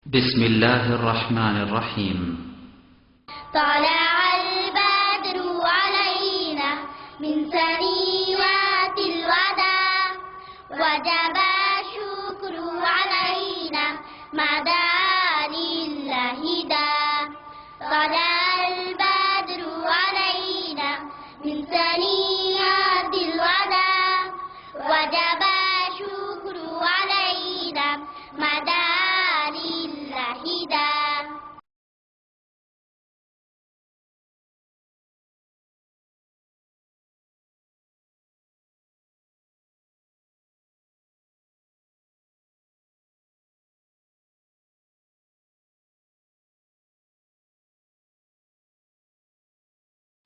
بسم الله الرحمن الرحيم. طلع البدر علينا من ثنيات الوداع وجب الشكر علينا ما دعا لله داع. طلع البدر علينا من ثنيات الوداع وجب الشكر علينا ما دعا لله داع.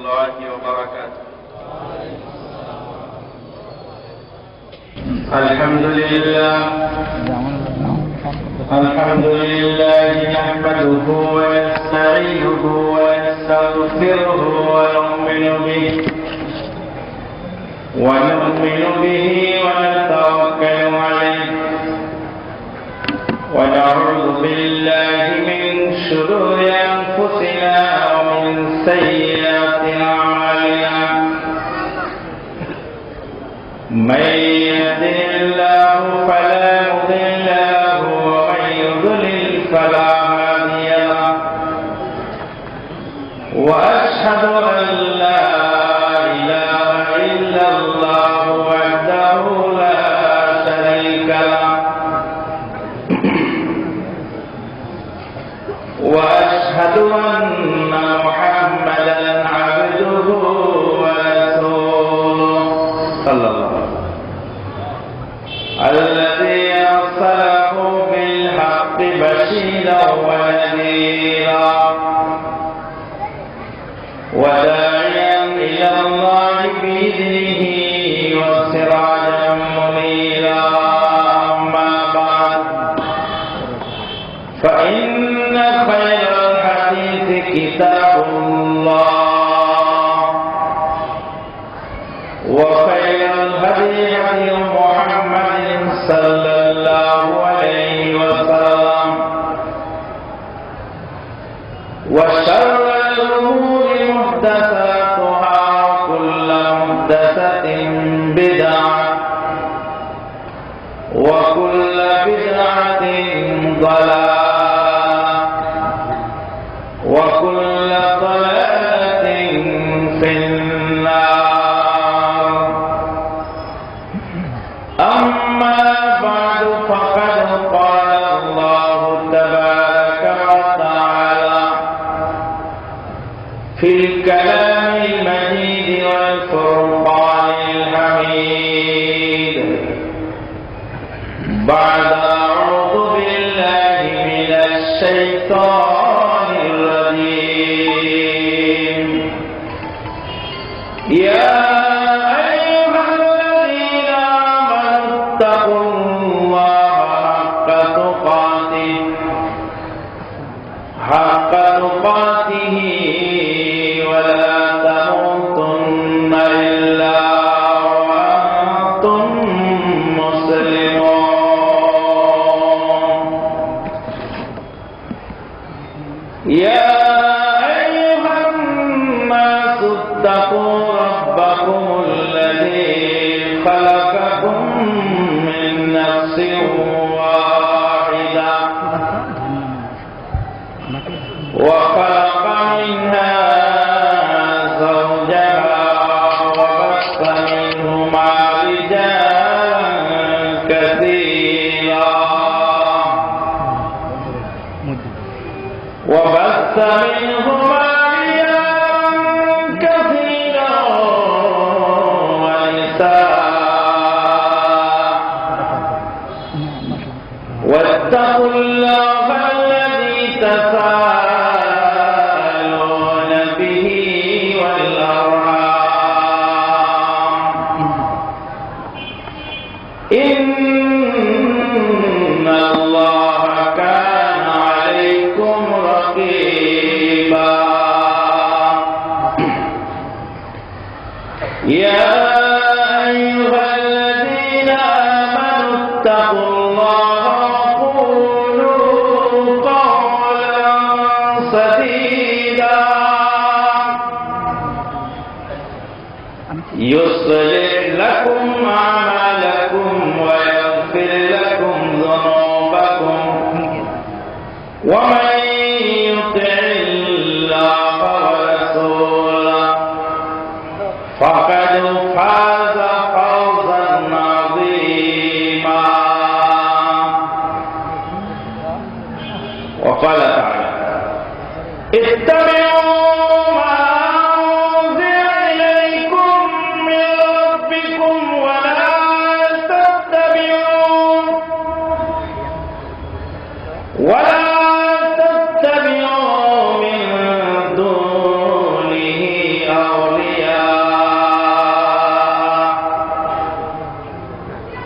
الله وبركاته. الحمد لله نحمده ونستعينه ونستغفره ونؤمن به ونتوكل عليه ونعوذ بالله من شرور أنفسنا ومن سيئات أعمالنا. من يهده الله فلا مضل له ومن يضلل فلا هادي له. وأشهد أن لا إله إلا الله وحده لا شريك له. وأشهد أن محمدا عبده ورسوله صلى الله عليه وسلم الذي أرسله بالحق بشيرا ونذيرا وداعيا إلى الله بإذنه وسراجا منيرا. أما بعد فإن خير الحديث كتاب الله وخير الهدي هدي محمد صلى الله عليه وسلم وشر الأمور محدثاتها وكل محدثة بدعة وكل بدعة ضلالة وكل ضلالة في النار. أما بعد فقد قال الله تبارك وتعالى في الكلام المجيد والفرقان الحميد بعد أعوذ بالله من الشيطان الرجيم. يا أيها الذين آمنوا اتقوا الله حق تقاته ولا تموتن إلا وأنتم مسلمون. يا أيها الناس اتقوا ربكم الذي خلقكم من نفس واحدة وخلق منها زوجها وبث منهما رجالا كثيرا ونساء. واتقوا الله الذي تساءلون به والأرحام إن الله كان عليكم رقيبا. يا أيها الذين آمنوا اتقوا الله وقولوا ومن يطع الله ورسوله فقد فاز فوزا عظيما. وقال تعالى اتبعوا ما أنزل إليكم من ربكم ولا تتبعوا من دونه أولياء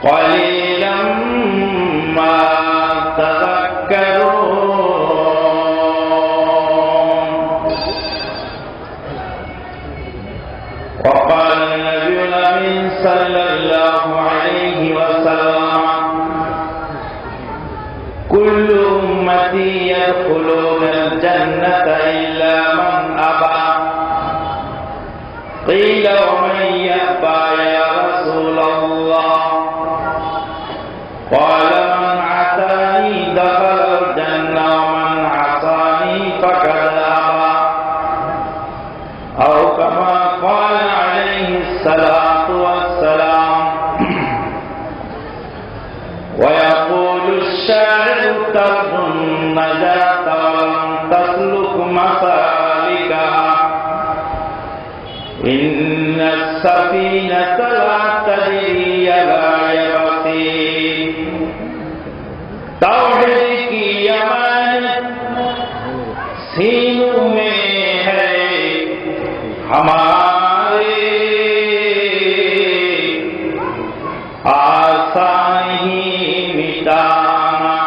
قليلا ما تذكرون. وقال النبي الأمين صلى الله عليه وسلم كل أمتي يدخلون الجنة إلا من أبى. قيل ومن يأبى يا رسول الله؟ قال من عصاني دخل الجنة ومن عصاني فقد أبى، أو كما قال عليه الصلاة والسلام. ويقول الشاعر ترجو النجاة ولم تسلك مسالكها، إن السفينة لا تجري على يبس. توحید کی امانت سینوں میں ہے ہمارے، آسان ہی مٹانا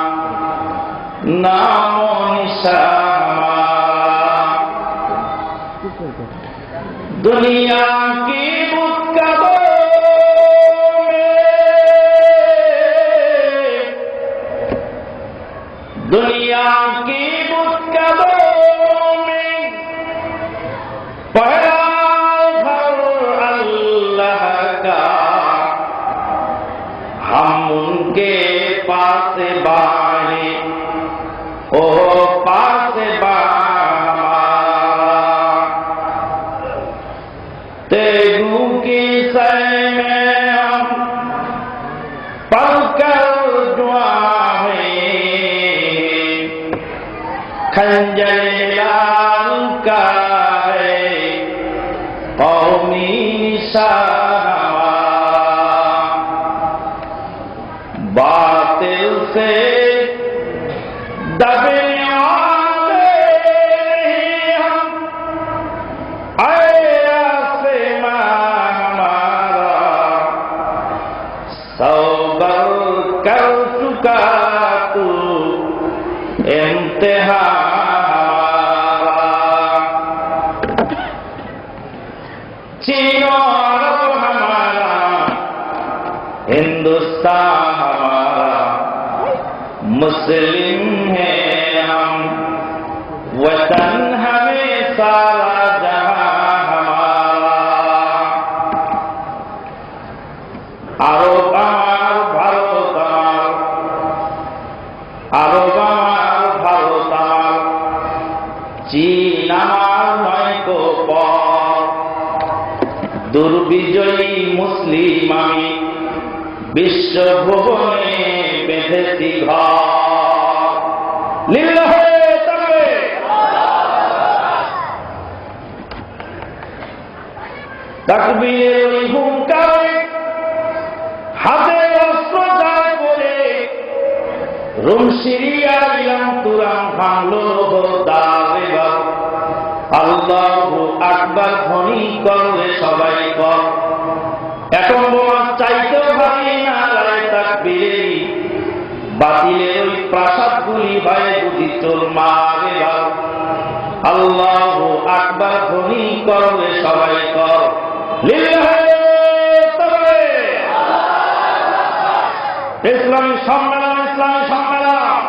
نام و نشان ہمارا. دنیا کی بتکدوں میں پہلا گھر اللہ کا، ہم ان کے پاس باہیں، او پاس ہمارا. تیگو کی سہ میں ہم پل کر دعا ہیں، خنجر لال کا ہے قومی نشان ہمارا. باطل سے دبنے والے ہم، اے آسمان ہمارا صبر کر چکا تو امتحان. چین و عرب ہمارا، ہندوستان ہمارا، مسلم ہیں ہم، وطن ہمیں سارا جہاں ہمارا. আরব আমার ভারত আমার, আরব আমার ভারত আমার, চীন আমার নয়তো পর. দুর্বিজয়ী মুসলিম আমি, বিশ্বভুবনে বেঁধেছি ঘর. লিল্লাহে তাকবীর। তাকবীরের ওই হুঙ্কারে হাতে অস্ত্র দাঁড় করে রোম সিরিয়া ইরান তুরান ভাঙলো দাঁড়ে। আল্লাহু আকবার ধ্বনি করলে সবাই কর। এখন বোমা চাইতেও ভারী নারায়ে তাকবীর। বাতিলের ওই প্রাসাদগুলি ভয়ে বুঝি চোর মারে বাল। আল্লাহু আকবার ধ্বনি করলে সবাই কর। লিল্লাহে তাকবীর। ইসলামী সম্মেলন, ইসলামী সম্মেলন,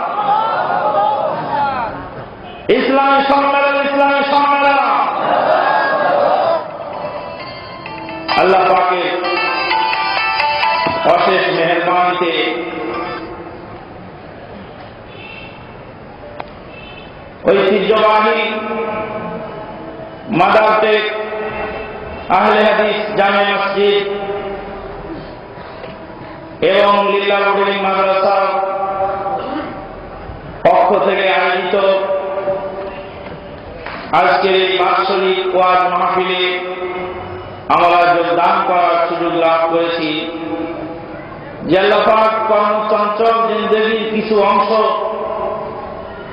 ইসলামী সম্মেলন, ইসলামী সম্মেলন। আল্লাহ পাকের অশেষ মেহেরবানিতে ঐতিহ্যবাহী মাদারটেক আহলে হাদিস জামে মসজিদ এবং লিল্লাহ মডেলিং মাদ্রাসার পক্ষ থেকে আয়োজিত আজকের এই বাৎসরিক ওয়াজ মাহফিলে আমরা যোগদান করার সুযোগ লাভ করেছি। যে আল্লাহ পাক কর্মচঞ্চল জিন্দেগির কিছু অংশ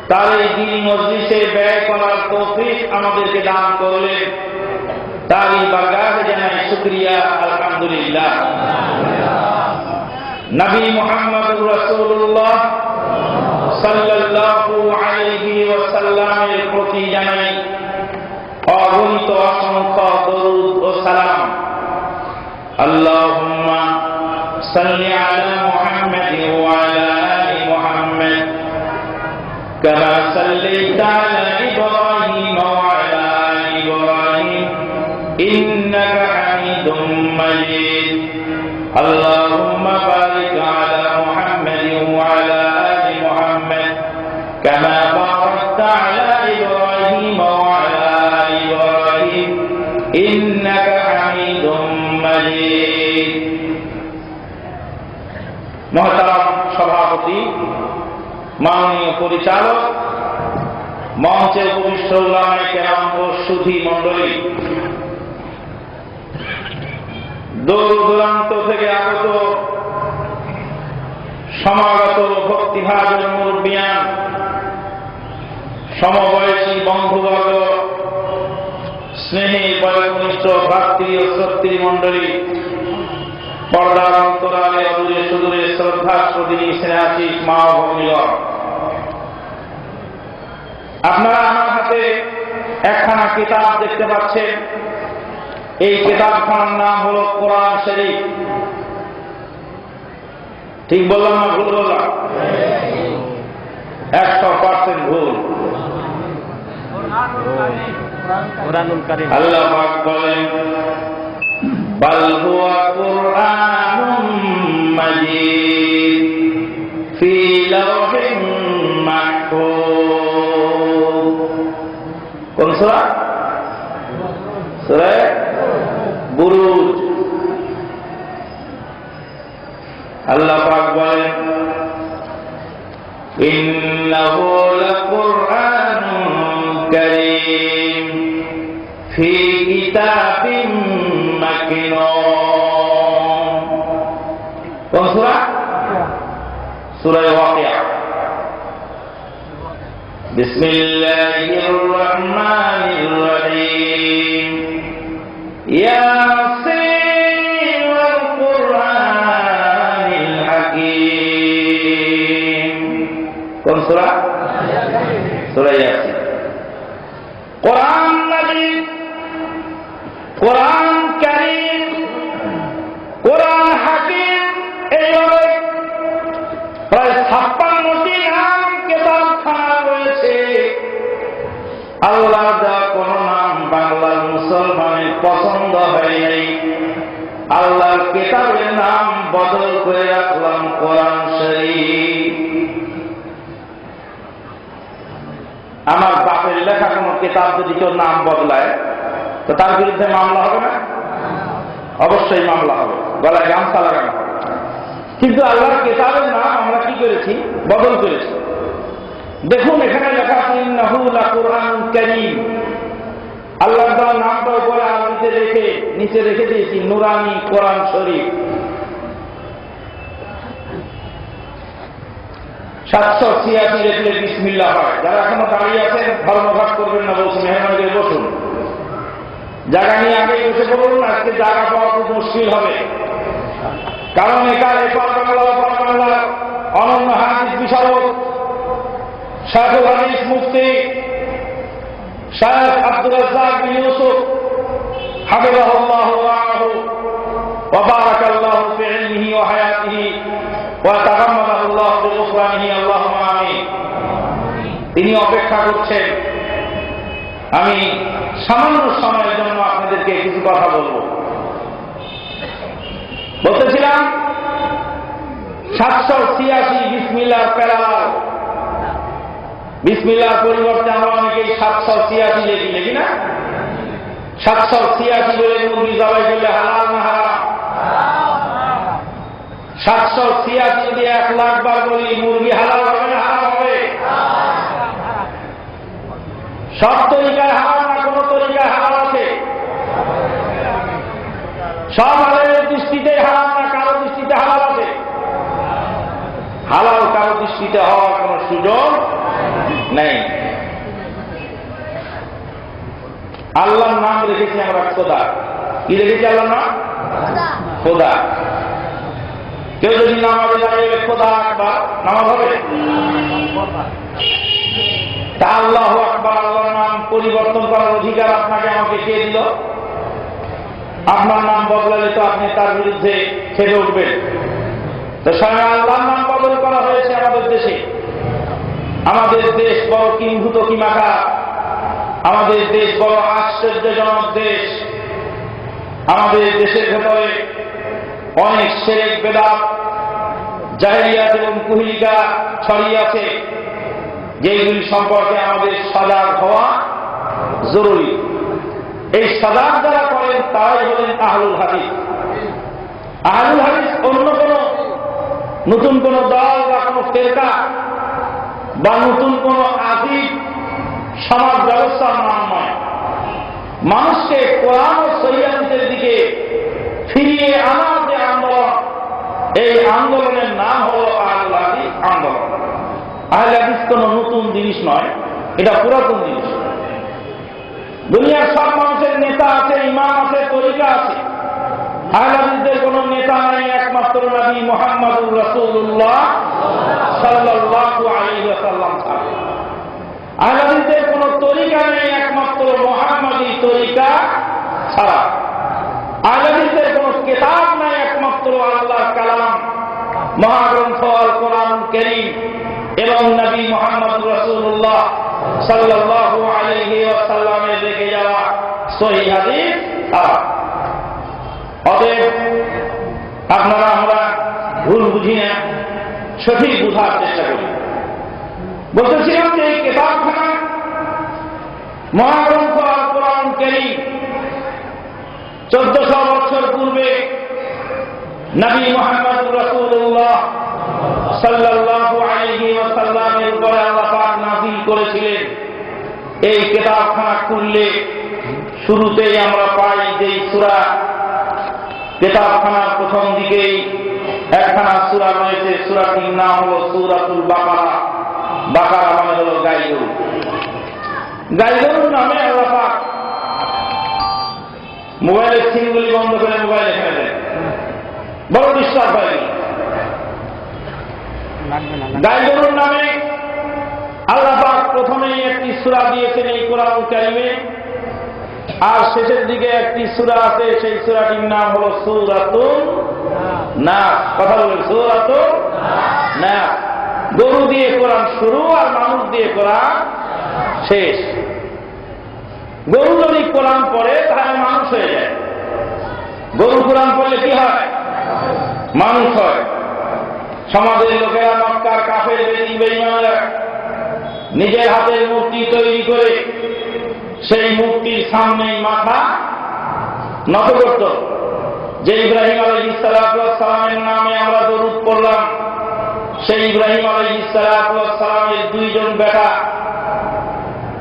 তার এই দ্বীনি মজলিসে ব্যয় করার তৌফিক আমাদেরকে দান করলেন, তারই বারগাহে জানাই শুকরিয়া, আলহামদুলিল্লাহ। নবী মুহাম্মদুর রাসূলুল্লাহ সাল্লাল্লাহু আলাইহি ওয়াসাল্লামের প্রতি জানাই অগণিত অসংখ্য দরুদ ও সালাম। আল্লাহুম্মা সাল্লি আলা মুহাম্মাদ ওয়া আলা আলি মুহাম্মাদ কামা সাল্লাইতা আলা ইব্রাহিম ওয়া আলা আলি ইব্রাহিম ইন্নাকা হামিদুম মাজিদ। আল্লাহুম্মা বারিক আলা মুহাম্মাদ ওয়া আলা আলি মুহাম্মাদ কামা বারাকতা আলা ইব্রাহিম ওয়া আলা আলি ইব্রাহিম ইন্নাকা হামিদুম মাজিদ। মহতারাম সভাপতি, মাননীয় পরিচালক, মঞ্চে উপবিষ্ট উলামায়ে কেরাম ও সুধী মণ্ডলী, দূর দূরান্ত থেকে আগত সমাগত ভক্তিভাজন মুরব্বিয়ান, সমবয়সী বন্ধুবর্গ, স্নেহী বয়োকনিষ্ঠ ভ্রাতৃ ও শ্রোতৃ মণ্ডলী, পর্দার অন্তরালে অদূরে সুদূরে শ্রদ্ধা সদিনী স্নেহাশীষ মা ও ভগ্নীগণ, আপনারা আমার হাতে একখানা কিতাব দেখতে পাচ্ছেন। এই কিতাবখানার নাম হল কোরআন শরীফ। ঠিক বললাম না ভুল বললাম? 100% ভুল। আল্লাহ পাক বলেন বাল হুয়া কুরআনুম মাজিদ ফি লাওহিন মাহফুজ। কোন সূরা? সূরা বুরুজ। আল্লাহ পাক বলেন ইন্নাহু লাকুরআনুন কারীম ফি কিতাবিম মাকিনুন। কোন সূরা? সূরা ওয়াকিয়া। বিসমিল্লাহির রহমানির রহিম। ইয়াসিন ওয়াল কুরআনিল হাকীম। কোন সূরা? সূরা ইয়াসিন। কোরআন মাজিদ, কোরআন কারীম, কোরআন হাকীম, এইভাবে প্রায় 56টি নাম কিতাবখানা রয়েছে। আল্লাহ যা কোন নাম বাংলার মুসলমানের পছন্দ হয় নাই, আল্লাহর কিতাবের নাম বদল করে রাখলাম কোরআন শরীফ। আমার বাপের লেখা কোন কিতাব যদি কেউ নাম বদলায় তো তার বিরুদ্ধে মামলা হবে না? অবশ্যই মামলা হবে, গলায় গামছা লাগানো হবে। কিন্তু আল্লাহর কিতাবের নাম আমরা কি করেছি? বদল করেছি। দেখুন এখানে লেখা আছে ইন্নাহু লাকুরআনুন কারীম। আল্লাহর দেওয়া নামটা উপরে আরবিতে রেখে নিচে রেখে দিয়েছি নুরানি কোরআন শরীফ। 786 লিখলে বিসমিল্লাহ হয়। যারা এখনো দাঁড়িয়ে আছেন ধর্মঘাট করবেন না বলছি, মেহরবানি করে বসুন। জায়গা নিয়ে আগে বসে বলুন, আজকে জায়গা পাওয়া খুব মুশকিল হবে। কারণ এখানে এপার বাংলা ওপার বাংলা অনন্য হাদিস বিশারদ শায়খুল হাদিস মুফতি শায়খ আব্দুর রাজ্জাক বিন ইউসুফ হাফিজাহুল্লাহ ওয়া রাআহু ওয়া বারাকাল্লাহু ফি ইলমিহি ওয়া হায়াতিহি ওয়া তাগাম্মাদাহুল্লাহু বিগুফরানিহি আল্লাহুম্মা আমিন। তিনি অপেক্ষা করছেন। আমি সামান্য সময়ের জন্য আপনাদেরকে কিছু কথা বলবো। বলতেছিলাম 786 বিসমিল্লাহ পেরালাল বিসমিল্লাহর পরিবর্তে আমরা অনেকেই 786 লিখি না? 786 বলে মুরগি জবাই করলে হালাল না হারাম? 786 যদি 1 লাখ বার বলি মুরগি হালাল হবে না হারাম হবে? সব তরিকায় হারাম না কোন তরিকায় হালাল আছে? সব আলেমের দৃষ্টিতে হারাম না কারো দৃষ্টিতে হালাল আছে? হালাল কারো দৃষ্টিতে হওয়ার কোন সুযোগ নেই। আল্লাহর নাম রেখেছি আমরা খোদা। কি রেখেছি আল্লাহর নাম? খোদা। কেউ যদি নামাজে দাঁড়িয়ে খোদা আকবার, নামাজ হবে? তা আল্লাহু আকবার, আল্লাহর নাম পরিবর্তন করার অধিকার আপনাকে আমাকে কে দিল? আপনার নাম বদলালে তো আপনি তার বিরুদ্ধে খেলে উঠবেন। তো স্বয়ং আল্লাহর নাম বদল করা হয়েছে আমাদের দেশে। আমাদের দেশ বড় কিংভূত কিমাখা, আমাদের দেশ বড় আশ্চর্যজনক দেশ। আমাদের দেশের ভেতরে অনেক শিরক বেদাত, জাহেলিয়াত এবং কুহলিকা ছড়িয়ে আছে, যেগুলি সম্পর্কে আমাদের সজাগ হওয়া জরুরি। এই সজাগ যারা করেন তারাই হলেন আহলুল হাদিস। আহলুল হাদিস অন্য কোন নতুন কোন দল বা কোন ফেরকা বা নতুন কোন আদিব সমাজ ব্যবস্থার নাম নয়। মানুষকে কোরআন ও সহিহ হাদিসের দিকে ফিরিয়ে আনার যে আন্দোলন, এই আন্দোলনের নাম হল আহলুল হাদিস আন্দোলন। আহলে হাদিস কোন নতুন জিনিস নয়, এটা পুরাতন জিনিস। দুনিয়ার সব মানুষের নেতা আছে, ইমাম আছে, তরিকা আছে। আহলে হাদিসদের কোন নেতা নেই, একমাত্র নবী মুহাম্মদুর রাসূলুল্লাহ সাল্লাল্লাহু আলাইহি ওয়াসাল্লাম ছাড়া। আহলে হাদিসদের কোন তরিকা নেই, একমাত্র মুহাম্মদী তরিকা ছাড়া। আহলে হাদিসদের কোন কিতাব নাই, একমাত্র আল্লাহর কালাম মহাগ্রন্থ আল কোরআন কারীম এবং নবী মুহাম্মদুর রাসূলুল্লাহ সাল্লাল্লাহু আলাইহি ওয়াসাল্লামের রেখে যাওয়া সহিহ হাদিস ছাড়া। অতএব আপনারা আমরা ভুল বুঝি না, সঠিক বুঝার চেষ্টা করি। বলতেছিলাম যে এই কিতাবখানা মহাগ্রন্থ আল কোরআন কারীম 1400 বছর পূর্বে নবী মুহাম্মদুর রাসূলুল্লাহ সাল্লাল্লাহু আলাইহি ওয়াসাল্লামের উপরে আল্লাহ পাক নাযিল করেছিলেন। এই কিতাবখানা খুললে শুরুতেই আমরা পাই যে সূরা, কিতাবখানার প্রথম দিকেই একখানা সূরা রয়েছে। সূরাটির নাম হল সূরাতুল বাকারা। বাকারা মানে হল গাই গরু। গাই গরুর নামে আল্লাহ পাক মোবাইলের সিমগুলি বন্ধ করে মোবাইলে ফেলে দেন, বড় ডিস্টার্ব হয়নি। গাই গরুর নামে আল্লাহ পাক প্রথমেই একটি সূরা দিয়েছেন এই কোরআন কারীমে, আর শেষের দিকে একটি সূরা আছে, সেই সূরাটির নাম হল সূরাতুন নাস। কথা বলেন, সূরাতুন নাস। গরু দিয়ে কোরআন শুরু আর মানুষ দিয়ে কোরআন শেষ। গরু যদি কোরআন পড়ে তাহলে মানুষ হয়ে যায়। গরু কোরআন পড়লে কি হয়? মানুষ হয়। সমাজের লোকেরা, মক্কার কাফের বেঈমানরা নিজের হাতের মূর্তি তৈরি করে সেই মূর্তির সামনেই মাথা নত করত। যে ইব্রাহিম আলাইহিস সালামের নামে আমরা দরুদ পড়লাম, সেই ইব্রাহিম আলাইহিস সালামের 2 জন বেটা,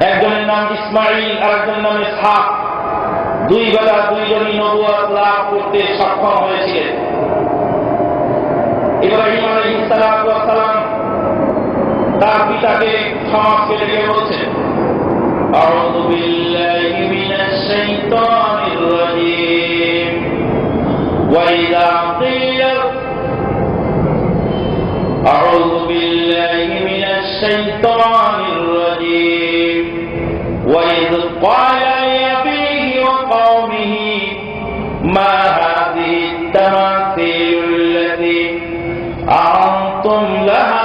একজনের নাম ইসমাইল আর একজনের নাম ইসহাক। 2 বেটা 2 জনই নবুয়ত লাভ করতে সক্ষম হয়েছিলেন। ইব্রাহিম আলাইহিস সালাম তার পিতাকে সমাজকে ডেকে বলছেন, আউযু বিল্লাহি মিনাশ শাইতানির রাজীম ওয়া ইযা কিলা আউযু বিল্লাহি মিনাশ শাইতানির রাজীম ওয়া ইয ক্বালা লিআবিহি ওয়া কওমিহি মা হাযিহি আত-তামাসিলুল্লাতী আনতুম লাহা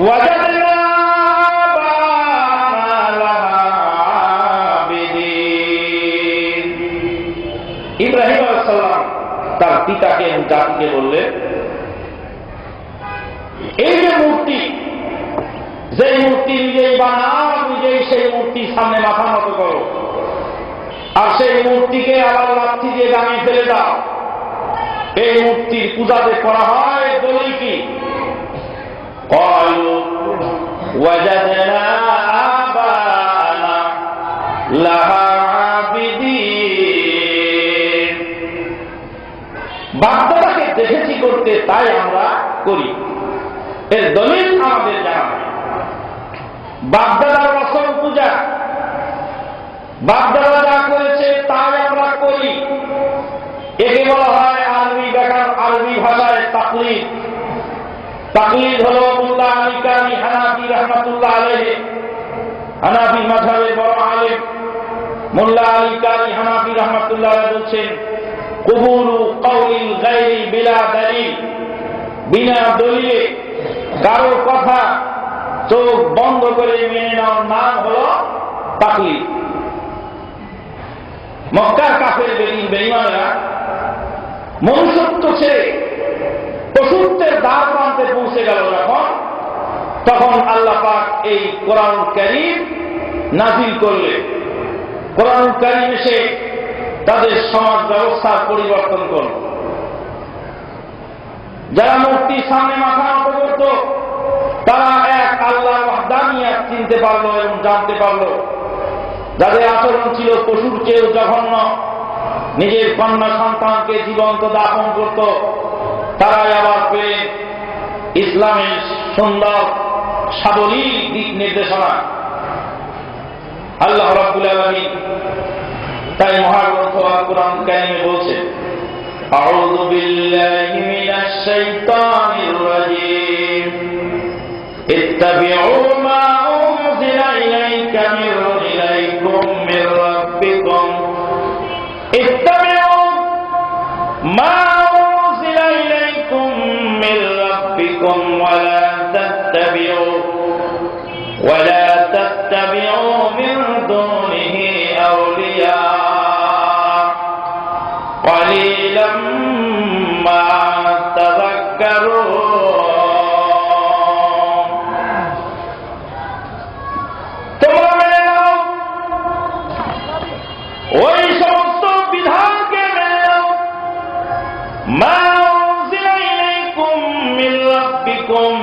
وجدنا آباءنا لها عابدين। ইব্রাহিম আলাইহিস সালাম তার পিতাকে এবং জাতিকে বললেন, বানাও, নিজেই সেই মূর্তির সামনে মাথা নত করো, আর সেই মূর্তিকে আবার লাঠি দিয়ে ডাঙিয়ে ফেলে দাও। এই মূর্তির পূজাতে করা হয় দলিল কি? قالوا وجدنا آباءنا لها عابدين। বাপ-দাদাকে দেখেছি করতে, তাই আমরা করি। এর দলিল আমাদের জানা নেই। বাপ-দাদার রসম পূজা, বাপ-দাদা যা করেছে তাই আমরা করি। একে বলা হয় আরবি ভাষায় তাকলিদ। তাকলিদ হল মোল্লা আলী কারি হানাফি রহমাতুল্লাহ আলাইহি, হানাফি মাযহাবের বড় আলেম মোল্লা আলী কারি হানাফি রহমাতুল্লাহ আলাইহি বলছেন, কবুলু কওলিল গায়রি বিলা দলিল, বিনা দলিলে কারো কথা চোখ বন্ধ করে মেনে নেওয়ার নাম হল তাকলিদ। মক্কার কাফের বেঈমানেরা মনুষ্যত্ব ছেড়ে পশুত্বের দ্বার প্রান্তে পৌঁছে গেল যখন, তখন আল্লাহ পাক এই কোরআন কারীম নাযিল করলেন। কোরআন কারীম এসে তাদের সমাজ ব্যবস্থার পরিবর্তন করল। যারা মূর্তির সামনে মাথা নত করত, তারা এক আল্লাহর ওয়াহদানিয়াত চিনতে পারল এবং জানতে পারল। যাদের আচরণ ছিল পশুর চেয়েও জঘন্য, নিজের কন্যা সন্তানকে জীবন্ত দাফন করত, তারাই আবার পেয়ে ইসলামের সুন্দর সাবলীল দিক নির্দেশনা। আল্লাহ রাব্বুল আলামিন তাই মহাগ্রন্থ আল কোরআন কারীমে বলছেন, আউযু বিল্লাহি মিনাশ শাইতানির রাজীম, ইত্তাবিউ মা উনজিলা ইলাইকা ইলাইকুম মির রাব্বিকুম, ইত্তাবিউ মা ولا تتبعوا من دونه أولياء قليلا ما تذكرون। তোমরা মেনে নাও ওই সমস্ত বিধানকে, মেনে নাও মা উনজিলা ইলাইকুম মির রাব্বিকুম,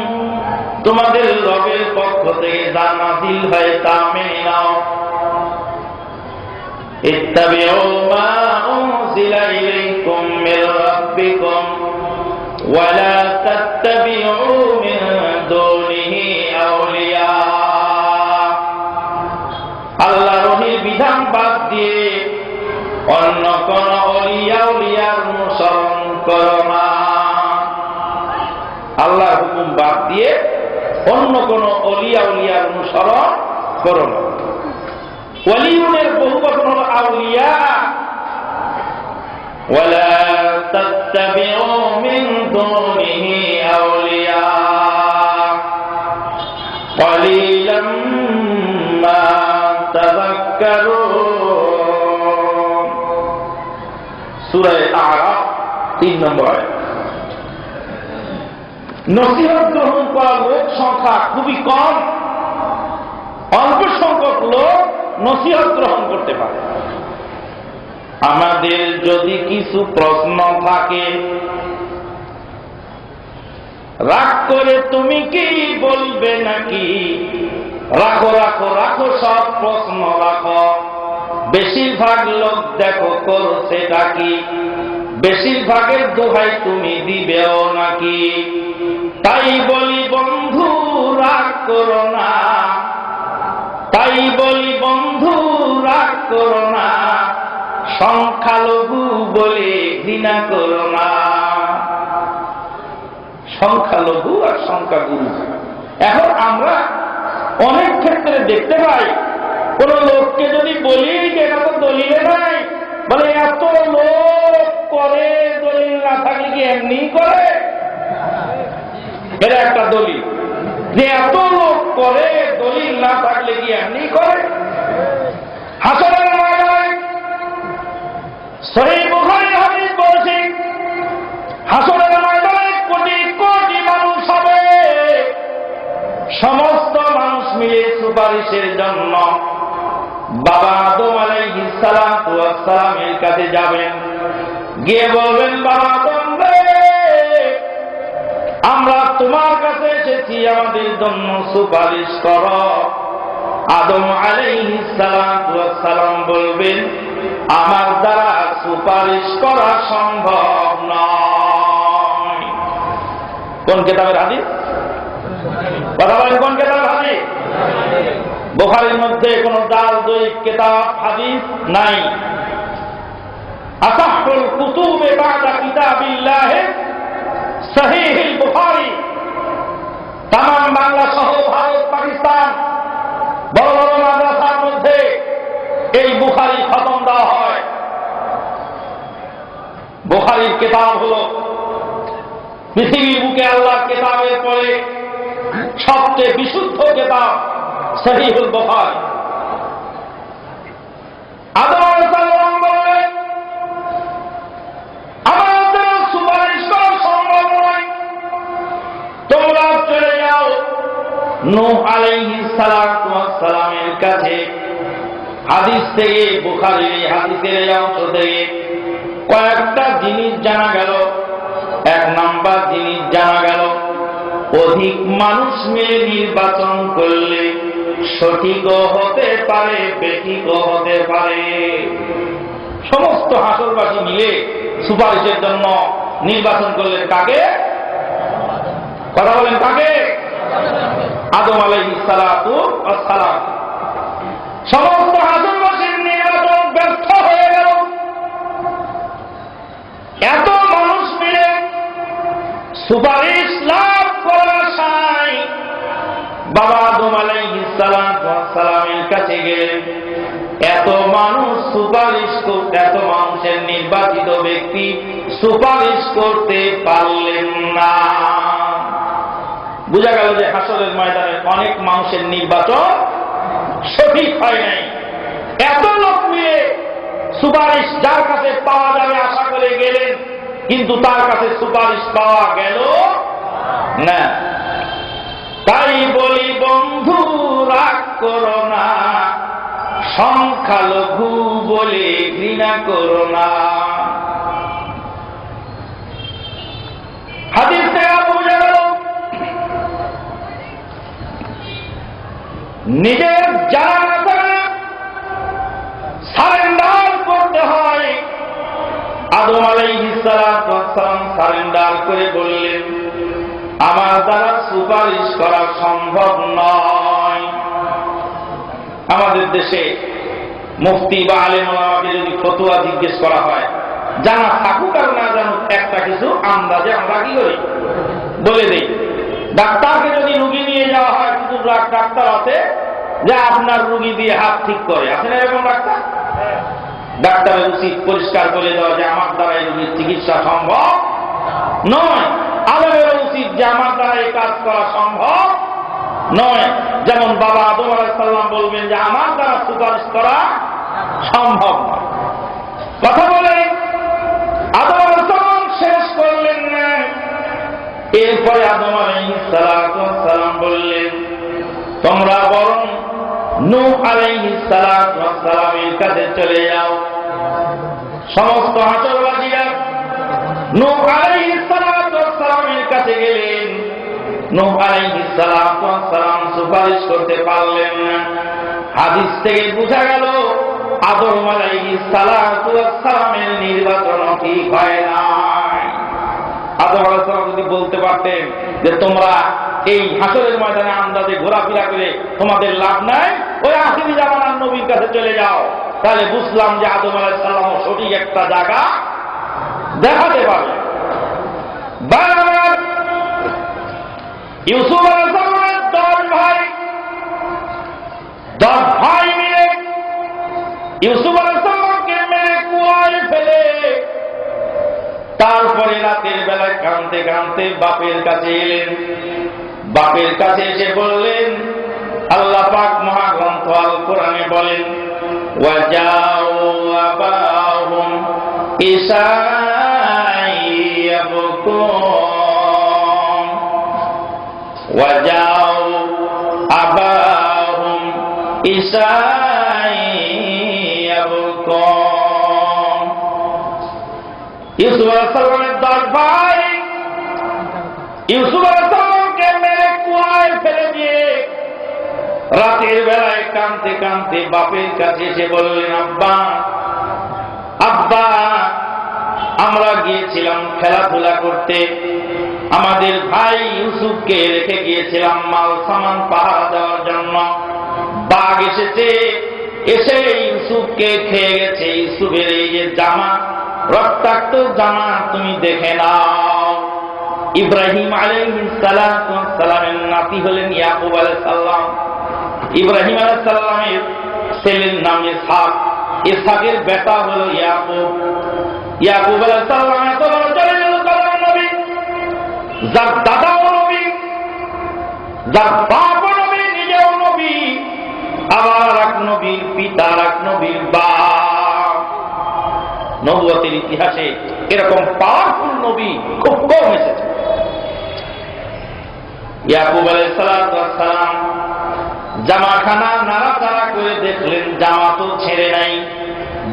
তোমাদের রবের পক্ষ থেকে যা নাযিল হয় তা মেনে নাও। ইত্তাবিউ মা উনজিলা ইলাইকুম মির রাব্বিকুম ওয়া লা তাত্তাবিউ মিন দুনিহি আউলিয়া, আল্লাহর ওহীর বিধান বাদ দিয়ে অন্য কোন আউলিয়ার অনুসরণ করো না। আল্লাহর হুকুম বাদ দিয়ে অন্য কোন অলিয়ার অনুসরণ করো না। ওয়ালিউনের বহু বচন হল আউলিয়া। ওয়ালা তাত্তাবিউ মিন দুনিহি আউলিয়া ক্বালিলাম মা তাযাক্কারুন। সূরা আ'রাফ 3 নম্বর আয়াত। নসিহত গ্রহণ করার লোক সংখ্যা খুবই কম, অল্প সংখ্যক লোক নসিহত গ্রহণ করতে পারে। আমাদের যদি কিছু প্রশ্ন থাকে, রাগ করে তুমি কি বলবে নাকি? রাখো রাখো রাখো, সব প্রশ্ন রাখো। বেশিরভাগ লোক দেখো করছেটা কি, বেশিরভাগের দোহাই তুমি দিবেও নাকি? তাই বলি বন্ধু রাগ করো না, তাই বলি বন্ধু রাগ করো না, সংখ্যালঘু বলে ঘৃণা করো না। সংখ্যালঘু আর সংখ্যাগুরু, এখন আমরা অনেক ক্ষেত্রে দেখতে পাই, কোন লোককে যদি বলি যে এটা তো দলিলে নাই, বলে এত লোক করে, দলিল না থাকলে কি এমনি করে? এটা একটা দলিল যে এত লোক করে, দলিল না থাকলে কি এমনি করে? হাসরের ময়দানে সহিহ বুখারীর হাদিস বলছে, হাসরের ময়দানে কোটি কোটি মানুষ হবে, সমস্ত মানুষ মিলে সুপারিশের জন্য বাবা আদম আলাইহিস সালাতু ওয়াস সালামের কাছে যাবেন, গিয়ে বলবেন, বাবা আদম রে, আমরা তোমার কাছে এসেছি, আমাদের জন্য সুপারিশ করো। আদম আলাইহিস সালাতু ওয়াস সালাম বলবেন, আমার দ্বারা সুপারিশ করা সম্ভব নয়। কোন কিতাবের হাদিস? কথা বলেন, কোন কিতাবের হাদিস? বুখারীর মধ্যে কোন জাল দৈব কিতাব হাদিস নাই। আসাহুল কুতুবে বাদা কিতাবিল্লাহ সহিহুল বুখারী। তামাম বাংলা সহ ভারত, পাকিস্তান বড় বড় মাদ্রাসার মধ্যে এই বুখারী খতম দেওয়া হয়। বুখারীর কিতাব হল পৃথিবীর বুকে আল্লাহর কিতাবের পরে সবচেয়ে বিশুদ্ধ কিতাব, সহিহুল বুখারী। আদম আলাইহিস সালাম বলেন, আমার দ্বারা সুপারিশ করা সম্ভব নয়, তোমরা চলে যাও নূহ আলাইহিস সালাতু ওয়াস সালামের কাছে। হাদিস থেকে, বুখারীর হাদিসের এই অংশ থেকে কয়েকটা জিনিস জানা গেল। এক নাম্বার জিনিস জানা গেল, অধিক মানুষ মিলে নির্বাচন করলে সঠিকও হতে পারে, বেঠিকও হতে পারে। সমস্ত হাসরবাসী মিলে সুপারিশের জন্য নির্বাচন করলেন কাকে? কথা বলেন, কাকে? আদম আলাইহিস সালাতু ওয়াস সালাম। সমস্ত হাসরবাসীর নির্বাচন ব্যর্থ হয়ে গেল। এত মানুষ মিলে সুপারিশ লাভ করার আশায় বাবা আদম আলাইহিস সালাতু ওয়াস সালামের কাছে গেলেন। এত মানুষ সুপারিশ করতে, এত মানুষের নির্বাচিত ব্যক্তি সুপারিশ করতে পারলেন না। বোঝা গেল যে হাসরের ময়দানে অনেক মানুষের নির্বাচন সঠিক হয় নাই। এত লোক মিলে সুপারিশ যার কাছে পাওয়া যাবে আশা করে গেলেন, কিন্তু তার কাছে সুপারিশ পাওয়া গেল না। তাই বলি বন্ধু, রাগ করো না, সংখ্যালঘু বলে ঘৃণা করো না। হাদিস থেকে বোঝা গেল নিজের জানা সারেন্ডার করতে হয়। আদম আলাইহিস সালাতু ওয়াস সালাম সারেন্ডার করে বললেন, আমার দ্বারা সুপারিশ করা সম্ভব নয়। আমাদের দেশে মুফতি বা আলেম ওলামাকে যদি ফতোয়া জিজ্ঞেস করা হয়, জানা থাকুক আর না জানুক, একটা কিছু আন্দাজে আমরা কি করি? বলে দেই। ডাক্তারকে যদি রুগী নিয়ে যাওয়া হয়, কিন্তু ডাক্তার আছে যে আপনার রুগী দিয়ে হাত ঠিক করে, আছে না এরকম ডাক্তার? ডাক্তারের উচিত পরিষ্কার করে দেওয়া যে আমার দ্বারা এই রোগীর চিকিৎসা সম্ভব নয়। আলেমের উচিত যে আমার দ্বারা এই কাজ করা সম্ভব নয়। যেমন বাবা আদম আলাইহিস সালাম বলবেন যে আমার দ্বারা সুপারিশ করা সম্ভব নয়। কথা বলে আদম আলাইহিস সালাম শেষ করলেন না। এরপরে আদম আলাইহিস সালাম বললেন, তোমরা বরং নূহ আলাইহিস সালামের কাছে চলে যাও। সমস্ত হাসরবাসীরা নূহ আলাইহিস সালামের কাছে গেলেন। নূহ আলাইহিস সালাম সুপারিশ করতে পারলেন না। হাদিস থেকে বোঝা গেল আদম আলাইহিস সালামের নির্বাচন ঠিক হয় নাই। আদম আলাইহিস সালাম যদি বলতে পারতেন যে তোমরা এই হাসরের ময়দানে আন্দাজে ঘোরাফেরা করে তোমাদের লাভ নাই, ওই আখিরি জামানার নবীর কাছে চলে যাও, তাহলে বুঝলাম যে আদম আলাইহিস সালাম সঠিক একটা জায়গা দেখাতে পারবে। ইউসুফ আলাইহিস সালামের 10 ভাই মিলে ইউসুফ আলাইহিস সালামকে মেরে কুয়ায় ফেলে তারপরে রাতের বেলায় কাঁদতে কাঁদতে বাপের কাছে এলেন। বাপের কাছে এসে বললেন, আল্লাহ পাক মহাগ্রন্থ আল কোরআনে বলেন, ওয়াজাউ আবাহুম ইসাইয়াবকুম ওয়াজাউ আবাহুম إشاء يبقى ইউসুফ আলাইহিস সালামের দশ ভাই ইউসুফ আলাইহিস সালামকে মেরে কুয়ায় ফেলে দিয়ে রাতের বেলায় কাঁদতে কাঁদতে বাপের কাছে এসে বললেন, আব্বা আব্বা আমরা গিয়েছিলাম খেলাধুলা করতে, আমাদের ভাই ইউসুফকে রেখে গিয়েছিলাম মাল সামান পাহারা দেওয়ার জন্য। বাঘ এসেছে, এসে ইউসুফকে খেয়ে গেছে। ইউসুফের এই যে জামা, রক্তাক্ত জামা তুমি দেখে নাও। ইব্রাহিম আলাইহিস সালামের নাতি হলেন ইয়াকুব আলাইহিস সালাম। ইব্রাহিম আলাইহিস সালামের ছেলের নাম ইসহাক, ইসহাকের বেটা হলো ইয়াকুব। ইয়াকুব আলাইহিস সালাম এত বড় জলিলুল কদর নবী, যার দাদাও নবী, যার বাপও নবী, নিজেও নবী, আবার এক নবীর পিতা, এক নবীর বাপ। নবুয়তের ইতিহাসে এরকম পাওয়ারফুল নবী খুব কম এসেছে। ইয়াকুব আলাইহিস সালাম জামাখানা নাড়াচাড়া করে দেখলেন, জামা তো ছেড়ে নাই,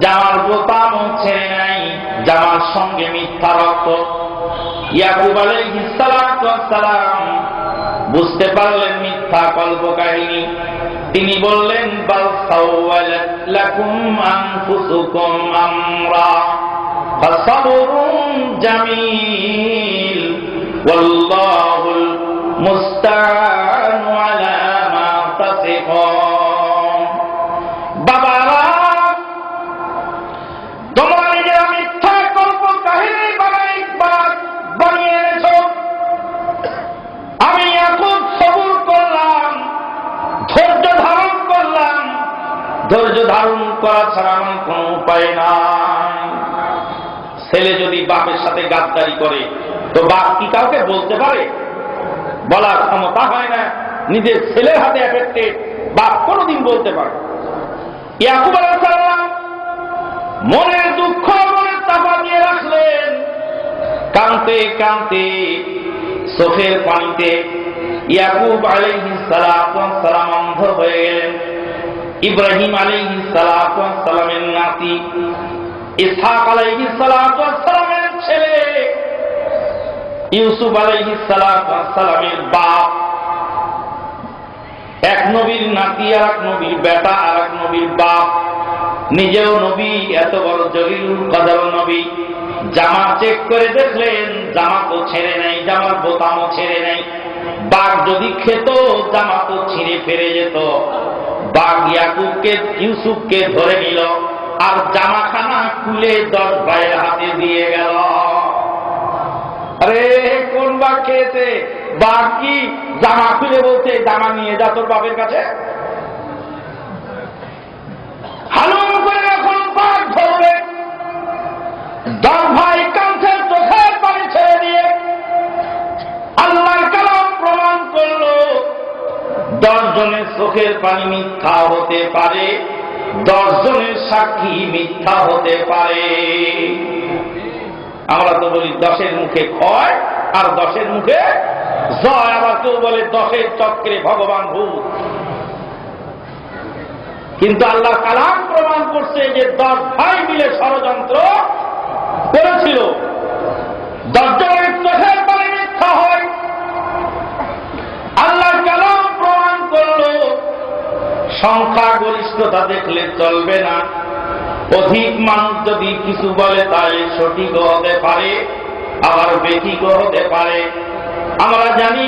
জামার বোতামও ছেড়ে নাই, জামার সঙ্গে মিথ্যা রক্ত। ইয়াকুব আলাইহিস সালাম বুঝতে পারলেন মিথ্যা কল্প কাহিনী। তিনি বললেন, বাল সাওয়ালাত লাকুম আনফুসুকুম আমরা ফাসাবরুন জামিল ওয়াল্লাহুল মুস্তাআনু আলা মা তাসিফুন। বাবারা, তোমরা নিজেরা মিথ্যা কল্প কাহিনী বানিয়ে এনেছো। আমি ইয়াকুব সবুর করলাম, ধৈর্য ধারণ করলাম, ধৈর্য ধারণ করা ছাড়া আমার কোনো উপায় নাই। ছেলে যদি বাপের সাথে গাদ্দারি করে তো বাপ কি কাউকে বলতে পারে? বলার ক্ষমতা হয় না। নিজের ছেলের হাতে এফেক্টেড, বাপ কোনদিন বলতে পারে? ইয়াকুব আলাইহিস সালাম মনের দুঃখ মনে চাপা দিয়ে রাখলেন। কাঁদতে কাঁদতে চোখের পানিতে ইয়াকুব আলাইহিস সালাম অন্ধ হয়ে গেলেন। ইব্রাহিম আলাইহিস সালামের নাতি, ইসহাক আলাইহিস সালামের ছেলে, ইউসুফ আলাইহিস সালামের বাপ, এক নবীর নাতি আর এক নবীর বেটা আর এক নবীর বাপ, নিজেও নবী, এত বড় জলিলুল কদর নবী। জামা চেক করে দেখলেন, জামা তো ছেড়ে নাই, জামার বোতামও ছেড়ে নাই। বাঘ যদি খেত জামা তো ছিঁড়ে ফেরে যেত। বাঘ ইয়াকুবকে ইউসুফকে ধরে নিল আর জামাখানা খুলে 10 ভাইয়ের হাতে দিয়ে গেল। আরে কোন বাঘ খেয়েছে? বাঘ কি জামা খুলে বলছে, জামা নিয়ে যা তোর বাপের কাছে? হালুম করে এখন বাঘ ধরবে। 10 ভাই কাঁধে চোখের পানি ছেড়ে দিয়ে আল্লাহর কালাম প্রমাণ করলো 10 জনের চোখের পানি মিথ্যা হতে পারে, 10 জনের সাক্ষী মিথ্যা হতে পারে। আমরা তো বলি 10-এর মুখে ক্ষয় আর 10-এর মুখে জয়। আবার কেউ বলে 10-এর চক্রে ভগবান ভূত। কিন্তু আল্লাহ কালাম প্রমাণ করছে যে 10 ভাই মিলে ষড়যন্ত্র করেছিল। 10 জনের চোখের পানি মিথ্যা হয়। আল্লাহ কালাম প্রমাণ করল সংখ্যাগরিষ্ঠতা দেখলে চলবে না। অধিক মানুষ যদি কিছু বলে তাই সঠিক হতে পারে, আবার বেঠিক হতে পারে। আমরা জানি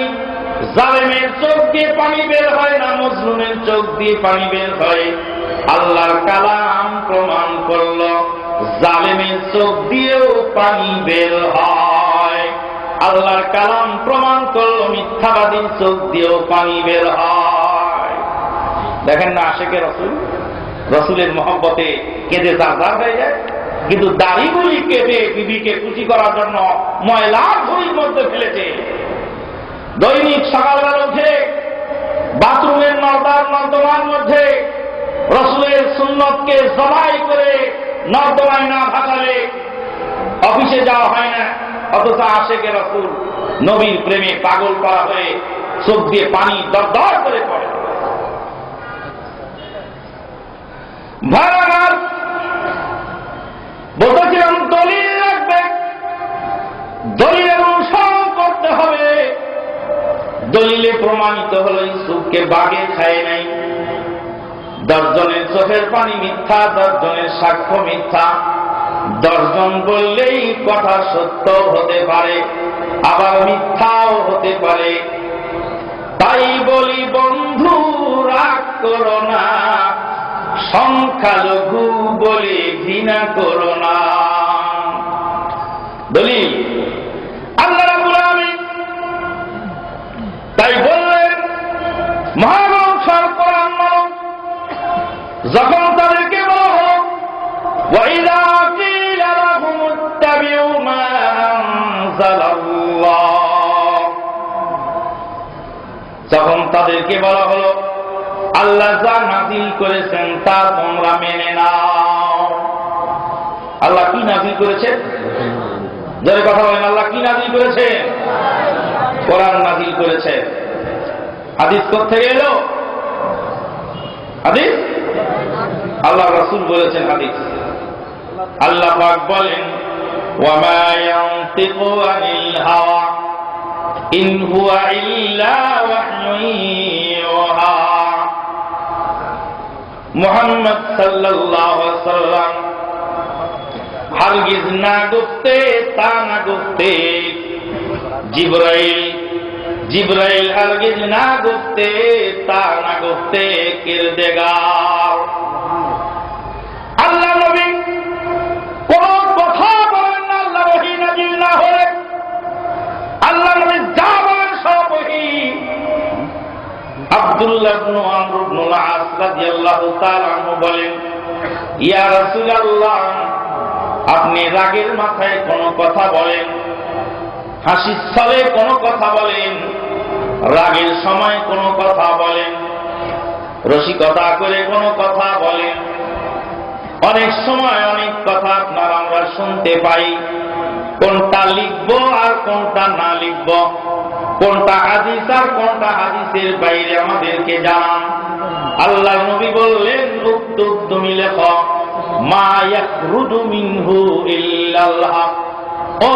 জালেমের চোখ দিয়ে পানি বের হয় না, মজলুমের চোখ দিয়ে পানি বের হয়। আল্লাহর কালাম প্রমাণ করল জালেমের চোখ দিয়েও পানি বের হয়। আল্লাহর কালাম প্রমাণ করল মিথ্যাবাদীর চোখ দিয়েও পানি বের হয়। দেখেন না আশেকে রসুল, রসুলের মহব্বতে কেঁদে জারজার হয়ে যায়, কিন্তু দাড়িগুলি কেটে বিবিকে খুশি করার জন্য ময়লার ঝুড়ির মধ্যে ফেলেছে। দৈনিক সকালবেলা উঠে বাথরুমের নর্দমার মধ্যে রসুলের সুন্নতকে জবাই করে নর্দমায় না ভাসালে অফিসে যাওয়া হয় না। অথচ আশেকে রসুল নবীর প্রেমে পাগল করা হয়ে চোখ দিয়ে পানি দরদর করে পড়ে। ভাড়ার বলতেছিলাম দলিল লাগবে, দলিলের অনুসরণ করতে হবে। দলিলে প্রমাণিত হলো ইউসুফকে বাঘে খায় নাই। 10 জনের চোখের পানি মিথ্যা, 10 জনের সাক্ষ্য মিথ্যা। 10 জন বললেই কথা সত্য হতে পারে, আবার মিথ্যাও হতে পারে। তাই বলি বন্ধু, রাগ করো না, সংখ্যালঘু বলে ঘৃণা করো না। দলিল আল্লাহ রাব্বুল আলামিন তাই বললেন মহাগ্রন্থ কোরআন মানো। যখন তাদেরকে বলা হলো ওয়াইদা কিলা লাহুম ইত্তাবিউ মা আনজালাল্লাহ, যখন তাদেরকে বলা হলো আল্লাহ যা নাযিল করেছেন তা তোমরা মেনে নাও। আল্লাহ কি নাযিল করেছেন? যারা কথা বলেন আল্লাহ কি নাযিল করেছে? কোরআন নাযিল করেছে। হাদিস কোত্থেকে এলো? হাদিস আল্লাহ রাসূল বলেছেন হাদিস। আল্লাহ পাক বলেন ওয়া মা ইয়ানতিকু আনিল হাওয়া ইন হুয়া ইল্লা ওয়াহয়ুন ইউহা। মুহাম্মদ সাল্লাল্লাহু আলাইহি ওয়াসাল্লাম হারগিজ না গুফতে তা না গুফতে, জিবরাইল হারগিজ না গুফতে তা না গুফতে কিরদেগার। আল্লাহ নবী কোন কথা বলেন না আল্লাহ ওহী নাযিল না হলে। আল্লাহ নবী যা বলেন সব ওহী। আব্দুল্লাহ ইবনে আমর ইবনে আল-আস রাদিয়াল্লাহু তাআলা আনহু বলেন ইয়া রাসূলুল্লাহ, আপনি রাগের মাথায় কোনো কথা বলেন, হাসির ছলে কোনো কথা বলেন, রাগের সময় কোনো কথা বলেন, রসিকতা করে কোনো কথা বলেন। অনেক সময় অনেক কথা আপনার আমরা শুনতে পাই। কোনটা লিখব আর কোনটা না লিখব, কোনটা হাদিস আর কোনটা হাদিসের বাইরে আমাদেরকে জানান। আল্লাহ নবী বললেন উক্তুব, তুমি লেখো মা ইয়াখরুজু মিনহু ইল্লাল হক। ও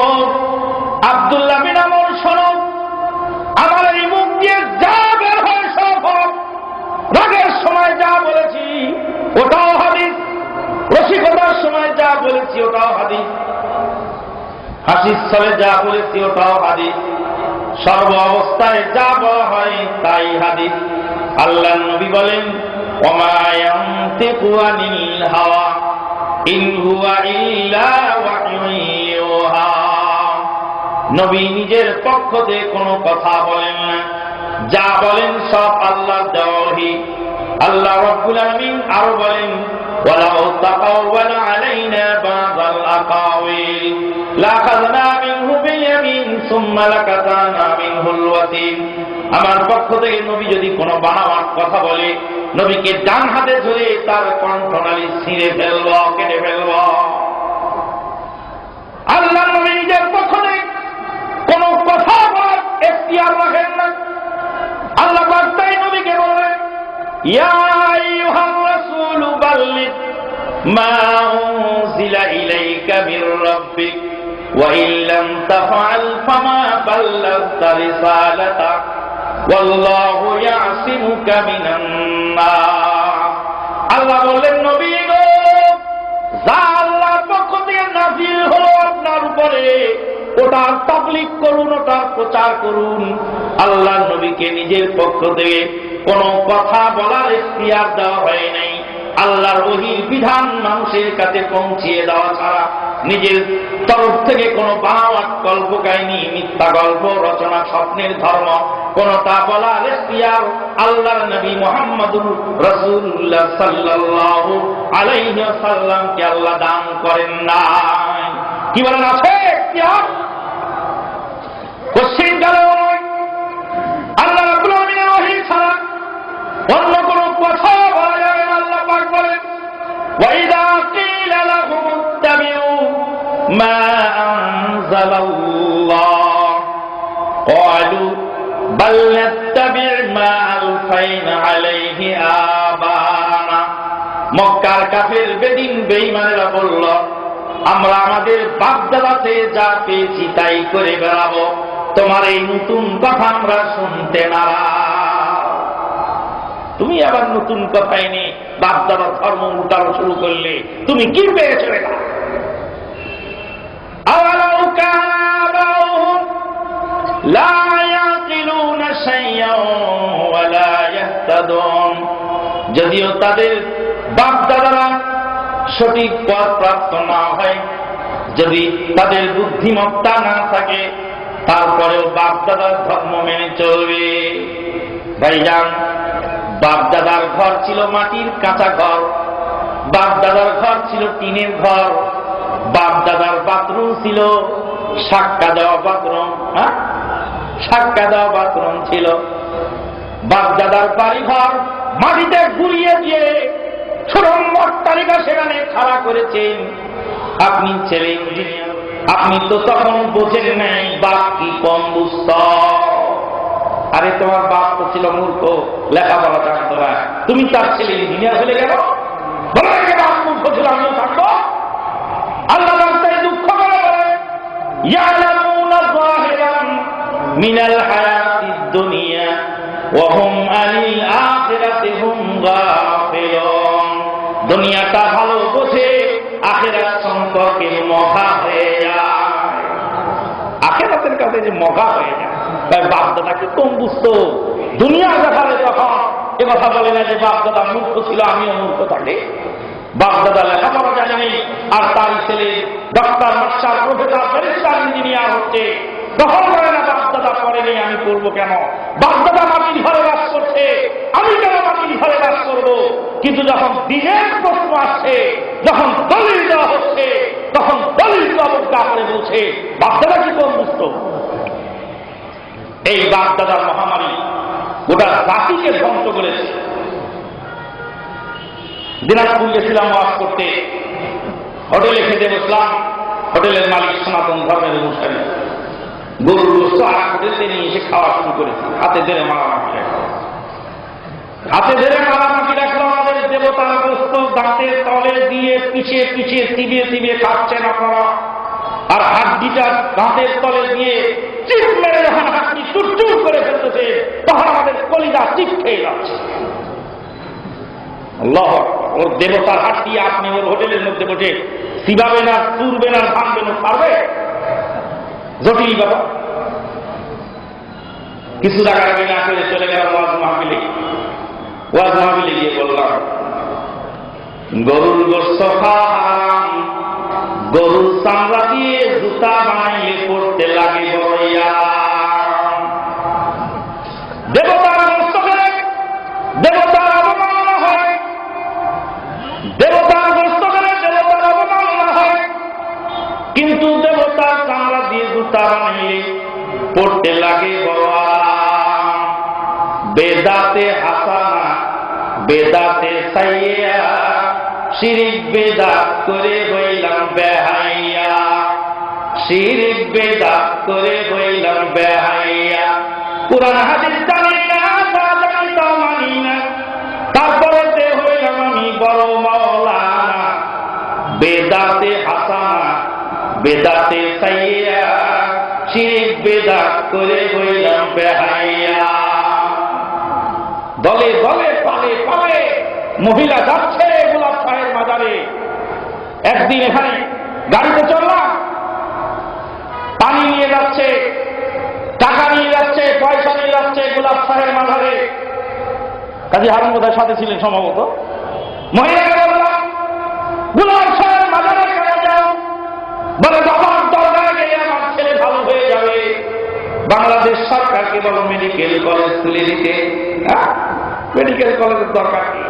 আব্দুল্লাহ বিন আমর, শোনো, আমার এই মুখ দিয়ে যা বের হয় সব হক। রাগের সময় যা বলেছি ওটাও হাদিস, রসিকতার সময় যা বলেছি ওটাও হাদিস, হাসির ছলে যা বলেছি ওটাও হাদিস, সর্ব অবস্থায় যা বলা হয় তাই হাদিস। আল্লাহ নবী বলেন ওমা ইয়ানতিকু আনিল হাওয়া ইন হুয়া ইল্লা ওয়াহয়ুন ইউহা। নবী নিজের পক্ষ থেকে কোনো কথা বলেন না, যা বলেন সব আল্লাহর দেওয়া ওহী। আল্লাহ রাব্বুল আলামিন আরো বলেন ওয়ালাউ তাকাওয়ালা আলাইনা বাযাল আকাওয়িল লাখাযনা মিনহু বিল-ইয়ামিন সুম্মা লাকাতানা মিনহুল ওয়াতিন। আমার পক্ষ থেকে নবী যদি কোনো বানোয়াট কথা বলে, নবীকে ডান হাতে ধরে তার কণ্ঠনালী ছিঁড়ে ফেলব, কেটে ফেলব। আল্লাহ নবী নিজের পক্ষ থেকে কোনো কথা বলার এখতিয়ার রাখেন না। আল্লাহ পাক তাই নবীকে বললেন ইয়া আইয়ুহার রাসূলু বাল্লিগ মা উনজিলা ইলাইকা মির রাব্বিক ওয়া ইল্লাম তাফআল ফামা বাল্লাগতা রিসালাতা ওয়াল্লাহু ইয়াসিমুকা মিনান নাস। আল্লাহ বললেন নবী গো, যা আল্লাহর পক্ষ থেকে নাযিল হলো আপনার উপরে ওটার তাবলীগ করুন, ওটার প্রচার করুন। আল্লাহ নবীকে নিজের পক্ষ থেকে কোনো কথা বলার ইখতিয়ার দেওয়া হয় নাই। আল্লাহর ওহীর বিধান মানুষের কাছে পৌঁছিয়ে দেওয়া ছাড়া নিজের তরফ থেকে কোনো বানোয়াট গল্প কাহিনী, মিথ্যা গল্প রচনা, স্বপ্নের ধর্ম কোনটা বলার ইখতিয়ার আল্লাহর নবী মুহাম্মদুর রাসূলুল্লাহ সাল্লাল্লাহু আলাইহি ওয়াসাল্লামকে আল্লাহ দান করেন নাই। কি বলেন, আছে ইখতিয়ার? কোশ্চিন কালেও নয়। আল্লাহ রাব্বুল আলামিনের ওহী ছাড়া অন্য কোনো কথা বলা যাবে না। আল্লাহ পাক বলেন ওয়াইদা কিলা লাহুম ইত্তাবিউ মা আনজালাল্লাহ ক্বালু বাল নাত্তাবি' মা আলফাইনা আলাইহি আবানা মক্কার কাফের বেদিন বেঈমানেরা বলল, আমরা আমাদের বাপদাদাতে যা পেয়েছি তাই করে বেড়াবো, তোমার এই নতুন কথা আমরা শুনতে নারাজ। তুমি আবার নতুন কথাই নিয়ে বাপদাদার ধর্ম উল্টানো শুরু করলে তুমি কি পেয়েছো এটা? আওয়ালাউ কানা লা ইয়াকিলুনা শাইয়্যান ওয়া লা ইয়াহতাদুন, যদিও তাদের বাপদাদারা সঠিক পথ প্রাপ্ত না হয়, যদি তাদের বুদ্ধিমত্তা না থাকে, তারপরেও বাপদাদার ধর্ম মেনে চলবে। ভাইজান, বাপদাদার ঘর ছিল মাটির কাঁচা ঘর, বাপদাদার ঘর ছিল টিনের ঘর, বাপদাদার বাথরুম ছিল সাক্কা দেওয়া বাথরুম, সাক্কা দেওয়া বাথরুম ছিল। বাপদাদার বাড়ি ঘর মাটিতে গুড়িয়ে দিয়ে সুরম্বর তালিকা সেখানে খাড়া করেছেন। আপনি ছেলে ইঞ্জিনিয়ার, আপনি তো তখন বোঝেন নাই বাপ কি কম বুঝত। আরে তোমার বাপ তো ছিল মূর্খ, লেখাপড়া জানতো না, তুমি তার ছেলে ইঞ্জিনিয়ার হলে গেল? বাপ মূর্খ ছিল, আমিও থাকবো? আল্লাহ রাস্তায় দুঃখ করে বলে, ইয়ালামুনা যাহিরান মিনাল হায়াতিদ দুনিয়া ওয়া হুম আনিল আখিরাতি হুম গাফিলুন। দুনিয়াটা ভালো বোঝে, আখিরাত সম্পর্কে মহা হয়ে যায়। আখিরাতের কাছে যে মহা হয়ে যায়, তাই বাপদাদাকে কম বুঝতো। দুনিয়ার ব্যাপারে তখন এ কথা বলে না যে বাপদাদা মূর্খ ছিল, আমিও মূর্খ থাকি। বাপদাদা লেখাপড়া জানেনি, আর তার ছেলে doctor, master, professor, barrister, engineer হচ্ছে। তখন বলে না বাপদাদা পড়েনি, আমি করবো কেন? বাপদাদা মাটির ঘরে বাস করছে, আমি কেন মাটির ঘরে বাস করবো? কিন্তু যখন দিনের প্রশ্ন আসছে, যখন দলিল দেওয়া হচ্ছে, তখন দলিলকে অবজ্ঞা করে বলছে বাপদাদা কি কম বুঝত? এই বাপদাদার মহামারী গোটা জাতিকে ধ্বংস করেছে। দিনাজপুর গেছিলাম ওয়াজ করতে, হোটেলে খেতে বসলাম। হোটেলের মালিক সনাতন ধর্মের অনুসারী, গরুর গোস্ত আর হোটেলতে নিয়ে এসে খাওয়া শুরু করেছে। হাতে ধরে মারামারি রাখলো, হাতে ধরে মারামারি রাখলো। আমাদের দেবতার গোস্ত দাঁতের তলে দিয়ে পিছিয়ে পিছিয়ে চিবিয়ে চিবিয়ে খাচ্ছেন আপনারা, আর হাড্ডিটা দাঁতের তলে দিয়ে চিপ মেরে যখন হাড্ডি চুরচুর করে ফেলতেছে, তখন আমাদের কলিজা চিপ খেয়ে যাচ্ছে। আল্লাহ, ওর দেবতার হাড্ডি আপনি ওর হোটেলের মধ্যে বসে চিবাবেন আর তুরবেন আর ভাঙবেন, পারবে? জটিল ব্যাপার। কিছু টাকা আগে না করে চলে গেলাম ওয়াজ মাহফিলে। ওয়াজ মাহফিলে গিয়ে বললাম, গরুর গোস্ত খাওয়া হারাম, গরুর চামড়া দিয়ে জুতা বানাইলে পড়তে লাগে বড়ইয়া। দেবতার গোস্ত খেলে দেবতার অবমাননা হয়, দেবতার গোস্ত খেলে দেবতার অবমাননা হয়, কিন্তু দেবতার চামড়া দিয়ে জুতা বানাইলে পড়তে লাগে বড় আরাম। বেদাতে হাসানা বেদাতে সাইয়া, শিরিক বেদাত করে হইলাম বেহাইয়া, শিরিক বেদাত করে হইলাম বেহাইয়া। কুরআন হাদিস জানি না, জানি তা মানি না, তারপরে হইলাম আমি বড় মাওলানা। বেদাতে হাসানা বেদাতে সাইয়া, শিরিক বেদাত করে হইলাম বেহাইয়া। দলে দলে পালে পালে মহিলা যাচ্ছে গোলাপ শাহের মাজারে। একদিন এখানে গাড়িতে চললাম, পানি নিয়ে যাচ্ছে, টাকা নিয়ে যাচ্ছে, পয়সা নিয়ে যাচ্ছে গোলাপ শাহের মাজারে। কাজী হারুন বোধহয় সাথে ছিলেন সম্ভবত। মহিলাকে বললাম, গোলাপ শাহের মাজারে কেন যাও? বলে বাবার দরকার গেলে আমার ছেলে ভালো হয়ে যাবে। বাংলাদেশ সরকারকে বলো মেডিকেল কলেজ খুলে দিতে। মেডিকেল কলেজের দরকার কি?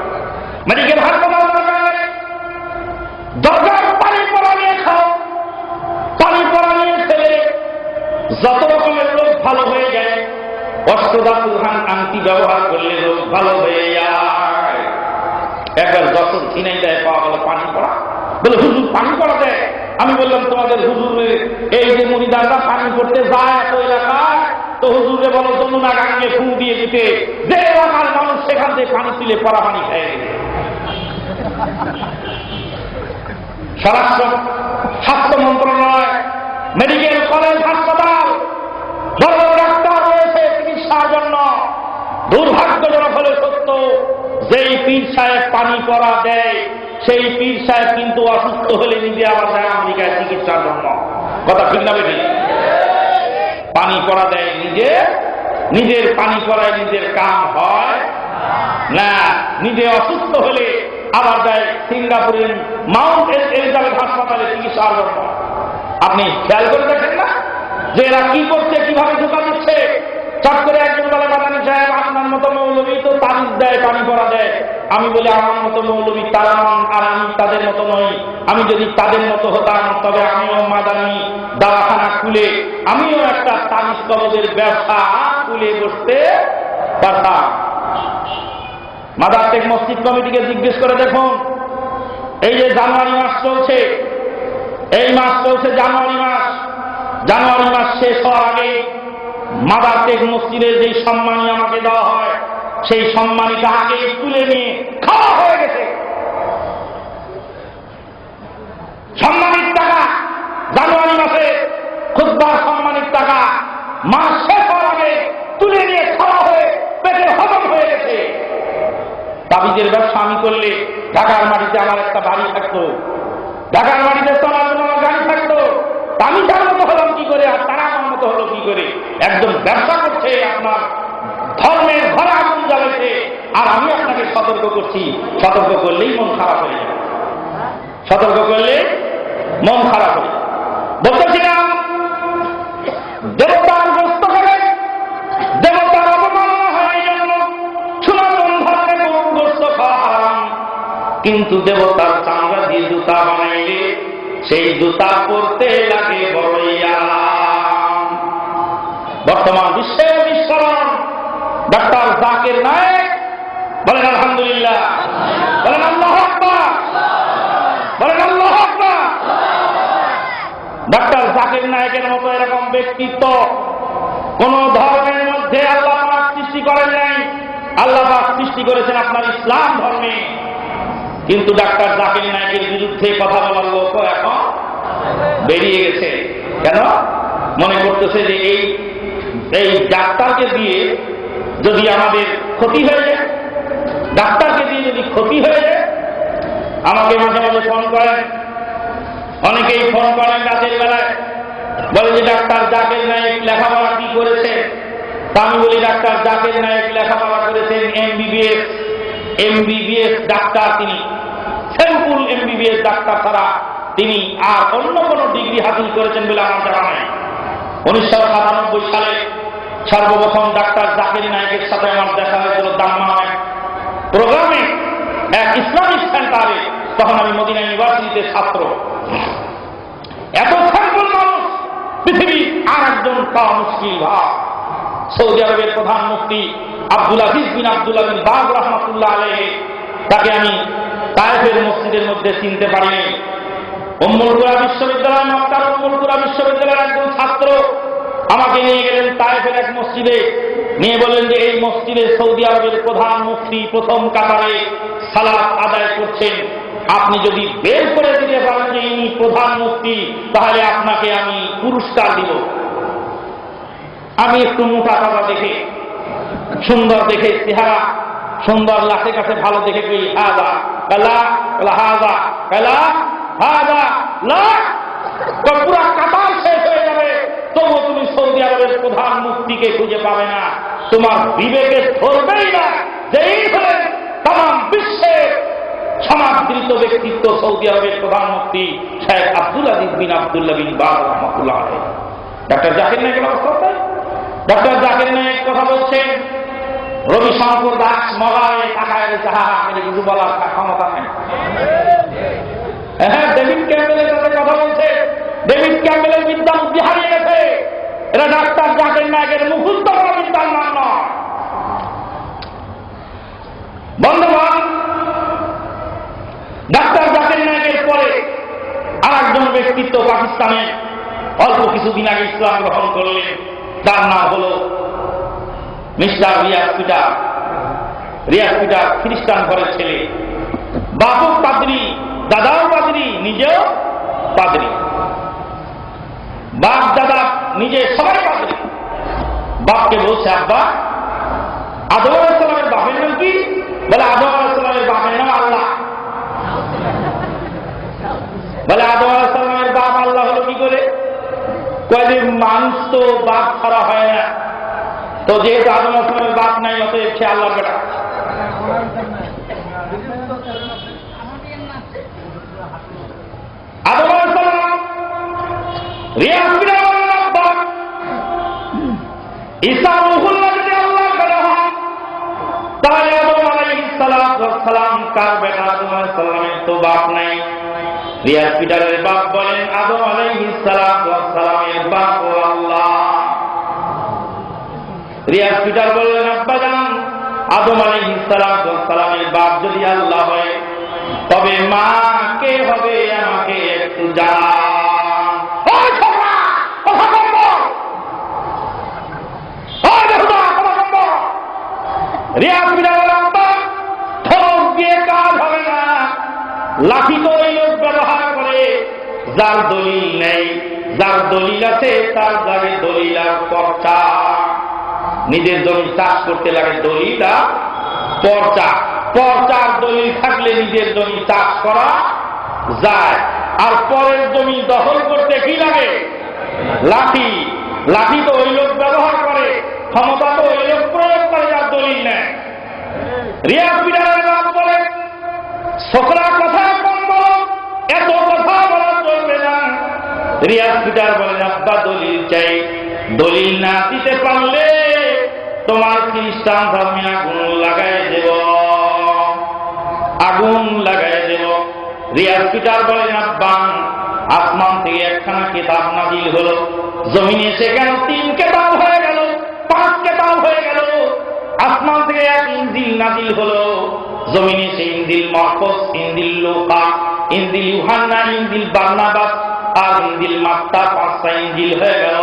মেডিকেল হাসপাতাল দরকার। দরকার পানি পড়া নিয়ে খাও, পানি পড়া নিয়ে খেলে যত রকমের রোগ ভালো হয়ে যায়। অষ্টধাতু আংটি ব্যবহার করলে রোগ ভালো হয়ে যায়। একবার যশোর ঝিনাইদহে পাওয়া গেল পানি পড়া। বলে হুজুর পানি পড়া দেয়। আমি বললাম, তোমাদের হুজুরের এই যে মুরিদাররা পানি পড়তে যায় এত এলাকায়, তো হুজুরে বলো যমুনা গাঙ্গে ফু দিয়ে দিতে, যে এলাকার মানুষ সেখান থেকে পানি তুলে পড়া পানি খেয়ে দিতে। স্বাস্থ্য মন্ত্রণালয়, মেডিকেল কলেজ, হাসপাতাল, বড় বড় ডাক্তার রয়েছে চিকিৎসার জন্য। দুর্ভাগ্যজনক হলে সত্য, যেই পীর সাহেব পানি পড়া দেয় সেই পীর সাহেব কিন্তু অসুস্থ হলে নিজে আবার যায় আমেরিকায় চিকিৎসার জন্য। কথা ঠিক না বেশি? পানি পড়া দেয় নিজে, নিজের পানি পড়ায় নিজের কাম হয় না। নিজে অসুস্থ হলে আবার যায় সিঙ্গাপুরের মাউন্ট এলিজাবেথ হাসপাতালে চিকিৎসার জন্য। আপনি খেয়াল করে দেখেন না যে এরা কি করছে, কিভাবে ধোকা দিচ্ছে। চট করে একজন বলে বাদানি সাহেব আপনার মতো মৌলবী তো তাবিজ দেয়, পানি পড়া দেয়। আমি বলি আমার মতো মৌলবী তারা নন, আর আমি তাদের মতো নই। আমি যদি তাদের মতো হতাম তবে আমিও মাদানি দাওয়াখানা খুলে আমিও একটা তাবিজ কবজের ব্যবসা খুলে বসতে পারতাম। মাদারটেক মসজিদ কমিটিকে জিজ্ঞেস করে দেখুন, এই যে জানুয়ারি মাস চলছে, এই মাস চলছে জানুয়ারি মাস, জানুয়ারি মাস শেষ হওয়ার আগে মাদারটেক মসজিদের যে সম্মানী আমাকে দেওয়া হয় সেই সম্মানীটা আগে তুলে নিয়ে খাওয়া হয়ে গেছে। সম্মানিত টাকা জানুয়ারি মাসে খুতবার সম্মানিত টাকা মাস শেষ হওয়ার আগে তুলে নিয়ে খাওয়া হয়ে পেটে হজম হয়ে গেছে। তাবিজের ব্যবসা আমি করলে ঢাকার মাটিতে আমার একটা বাড়ি থাকতো, ঢাকার মাটিতে চলার জন্য আমার গাড়ি থাকতো। আমি তার মতো হলাম কি করে, আর তারা আমার মতো হলো কি করে? একজন ব্যবসা করছে, আপনার ধর্মের ঘরে আগুন জ্বালাচ্ছে, আর আমি আপনাকে সতর্ক করছি। সতর্ক করলেই মন খারাপ হয়ে যাবে, সতর্ক করলে মন খারাপ হয়ে যাবে। বলতেছিলাম দেবতার গ্রস্ত করে, দেবতার অবমাননা হয় এই জন্য সনাতন ধর্মে গরুর গোস্ত খাওয়া হারাম। কিন্তু দেবতার চামড়া দিয়ে জুতা বানাইলে সেই জুতা পরতে লাগে বড়ই আরাম। বর্তমান বিশ্বের বিস্মরণ ডাক্তার জাকির নায়েক, বলেন আলহামদুলিল্লাহ, বলেন আল্লাহু আকবার, বলেন আল্লাহু আকবার। ডাক্তার জাকির নায়েকের মতো এরকম ব্যক্তিত্ব কোন ধর্মের মধ্যে আল্লাহ পাক সৃষ্টি করেন নাই। আল্লাহ পাক সৃষ্টি করেছেন আপনার ইসলাম ধর্মে। কিন্তু ডাক্তার জাকির নায়েকের বিরুদ্ধে কথা বলার লোক এখন বেরিয়ে গেছে। কেন? মনে করতেছে যে এই ডাক্তারকে দিয়ে যদি আমাদের ক্ষতি হয়ে যায়, ডাক্তারকে দিয়ে যদি ক্ষতি হয়ে যায়। আমাকে মাঝে মাঝে ফোন করেন, অনেকেই ফোন করেন রাতের বেলায়, বলে যে ডাক্তার জাকির নায়েক লেখাপড়া কি করেছে। তা আমি বলি ডাক্তার জাকির নায়েক লেখাপড়া করেছেন এমবিবিএস ডাক্তার। তিনি সিম্পল এমবিবিএস ডাক্তার ছাড়া তিনি আর অন্য কোন ডিগ্রি হাসিল করেছেন বলে আমার জানা নাই। 1997 সালে সর্বপ্রথম ডাক্তার জাকির নায়েকের সাথে আমার দেখা হয়েছিল দাম্মাম প্রোগ্রামে, এক ইসলামিক সেন্টারে। তখন আমি মদিনা ইউনিভার্সিটিতে ছাত্র। এত সিম্পল মানুষ পৃথিবীর আর একজন পাওয়া মুশকিল। ভাব, সৌদি আরবের প্রধান মুফতি আব্দুল আজিজ বিন আব্দুল্লাহ বিন বাজ রাহমাতুল্লাহ আলাইহি, তাকে আমি তায়েফের মসজিদের মধ্যে চিনতে পারিনি। উম্মুল কুরা বিশ্ববিদ্যালয়, মক্কার উম্মুল কুরা বিশ্ববিদ্যালয়ের একজন ছাত্র আমাকে নিয়ে গেলেন তায়েফের এক মসজিদে, নিয়ে বললেন যে এই মসজিদে সৌদি আরবের প্রধান মুফতি প্রথম কাতারে সালাত আদায় করছেন। আপনি যদি বের করে দিতে পারেন যে ইনি প্রধান মুফতি, তাহলে আপনাকে আমি পুরস্কার দিব। আমি একটু মোটা তাজা দেখে, সুন্দর দেখে, চেহারা সুন্দর, লাখে কাছে ভালো দেখে কই হাজা কালা হাজা কালা হাজা লা, পুরা কাতার শেষ হয়ে যাবে, তবুও তুমি সৌদি আরবের প্রধান মুফতিকে খুঁজে পাবে না। তোমার বিবেকে ধরবেই না যে এই হলেন তাম বিশ্বের সমাদৃত ব্যক্তিত্ব সৌদি আরবের প্রধান মুফতি শেখ আব্দুল আজিজ বিন আব্দুল্লাহ বিন বাজ রাহমাতুল্লাহ আলাইহি। ডাক্তার জাকির নায়েকের অবস্থা। ডাক্তার জাকির নায়েক কথা বলছেন, রবি শঙ্কর দাস মগায় তাকায় রয়েছে, কিছু বলার ক্ষমতা নেই। হ্যাঁ, ডেভিড ক্যাম্বেলের সাথে কথা বলছে, ডেভিড ক্যাম্বেলের বিদ্যা বুদ্ধি হারিয়ে গেছে। এরা ডাক্তার জাকির নায়েকের মুখস্থ করা বিদ্যার মান নয়। বন্ধুগণ, ডাক্তার জাকির নায়েকের পরে আর একজন ব্যক্তিত্ব পাকিস্তানে অল্প কিছুদিন আগে ইসলাম গ্রহণ করলেন, তার নাম হল mister Riyaz Peter. Riyaz Peter খ্রিস্টান ঘরের ছেলে, বাপও পাদ্রী, দাদাও পাদ্রী, নিজেও পাদ্রী। বাপ দাদা নিজে সবাই পাদ্রী। বাপকে বলছে, আব্বা আদম আলাইহিস সালামের বাপের নাম কি? বলে আদম আলাইহিস সালামের বাপের নাম আল্লাহ। বলে আদম আলাইহিস সালামের বাপ আল্লাহ হলো কি করে? কয়েকদিন মানুষ তো বাপ ছাড়া হয় না, তো যেহেতু আদম আলাইহিস সালামের বাপ নাই, অতএব সে আল্লাহর বেটা। আদম আলাইহিস সালাম রিয়াজ বিনা আব্বা ঈসা রূহুল্লাহ যদি আল্লাহর বেটা হন, তাহলে আদম আলাইহিস সালাম কার বেটা? আদম আলাইহিস সালামের তো বাপ নাই। রিয়াজ পিটারের বাপ বলেন আদম আলাইহিস সালামের বাপ ও আল্লাহ। রিয়াজ পিটার বললেন, আব্বা জান আদম আলাইহিস সালামের বাপ যদি আল্লাহ হয়, তবে মা কে হবে আমাকে একটু জানান। রিয়াজ পিটারের আব্বা, ঠোঁট দিয়ে কাজ হবে না, লাঠি তো ওই লোক ব্যবহার করে যার দলিল নেই, যার দলিল আছে তার যাবে দলিল আর পর্চা। নিজের জমি চাষ করতে লাগে দলিল আর পর্চা। পর্চার দলিল থাকলে নিজের জমি চাষ করা যায়। আর পরের জমি দখল করতে কি লাগে? লাঠি। লাঠি তো ওই লোক ব্যবহার করে, ক্ষমতা তো ওই লোক প্রয়োগ করে যার দলিল নেই। রিয়াজ পিটারের বাপ বলে, সকলা কথা কম বলো, এত কথা বলা চলবে না। রিয়াজ পিটার বলেন, আব্বা দলিল চাই, দলিল না দিতে পারলে তোমার খ্রিস্টান ধর্মে আগুন লাগাই দেব, আগুন লাগাই দেব। রিয়াজ পিটার বলেন, আব্বা আসমান থেকে একখানা কিতাব নাজিল হলো, জমিনে সেখানে 3 কিতাব হয়ে গেল, 5 কিতাব হয়ে গেল। আসমান থেকে এক ইনজিল নাজিল হলো, জমিনে সেই ইনজিল মারকুস, ইনজিল লূকা, ইনজিল ইউহান্না, ইনজিল বারনাবাস আর ইনজিল মাত্তা, 5টা ইনজিল হয়ে গেল।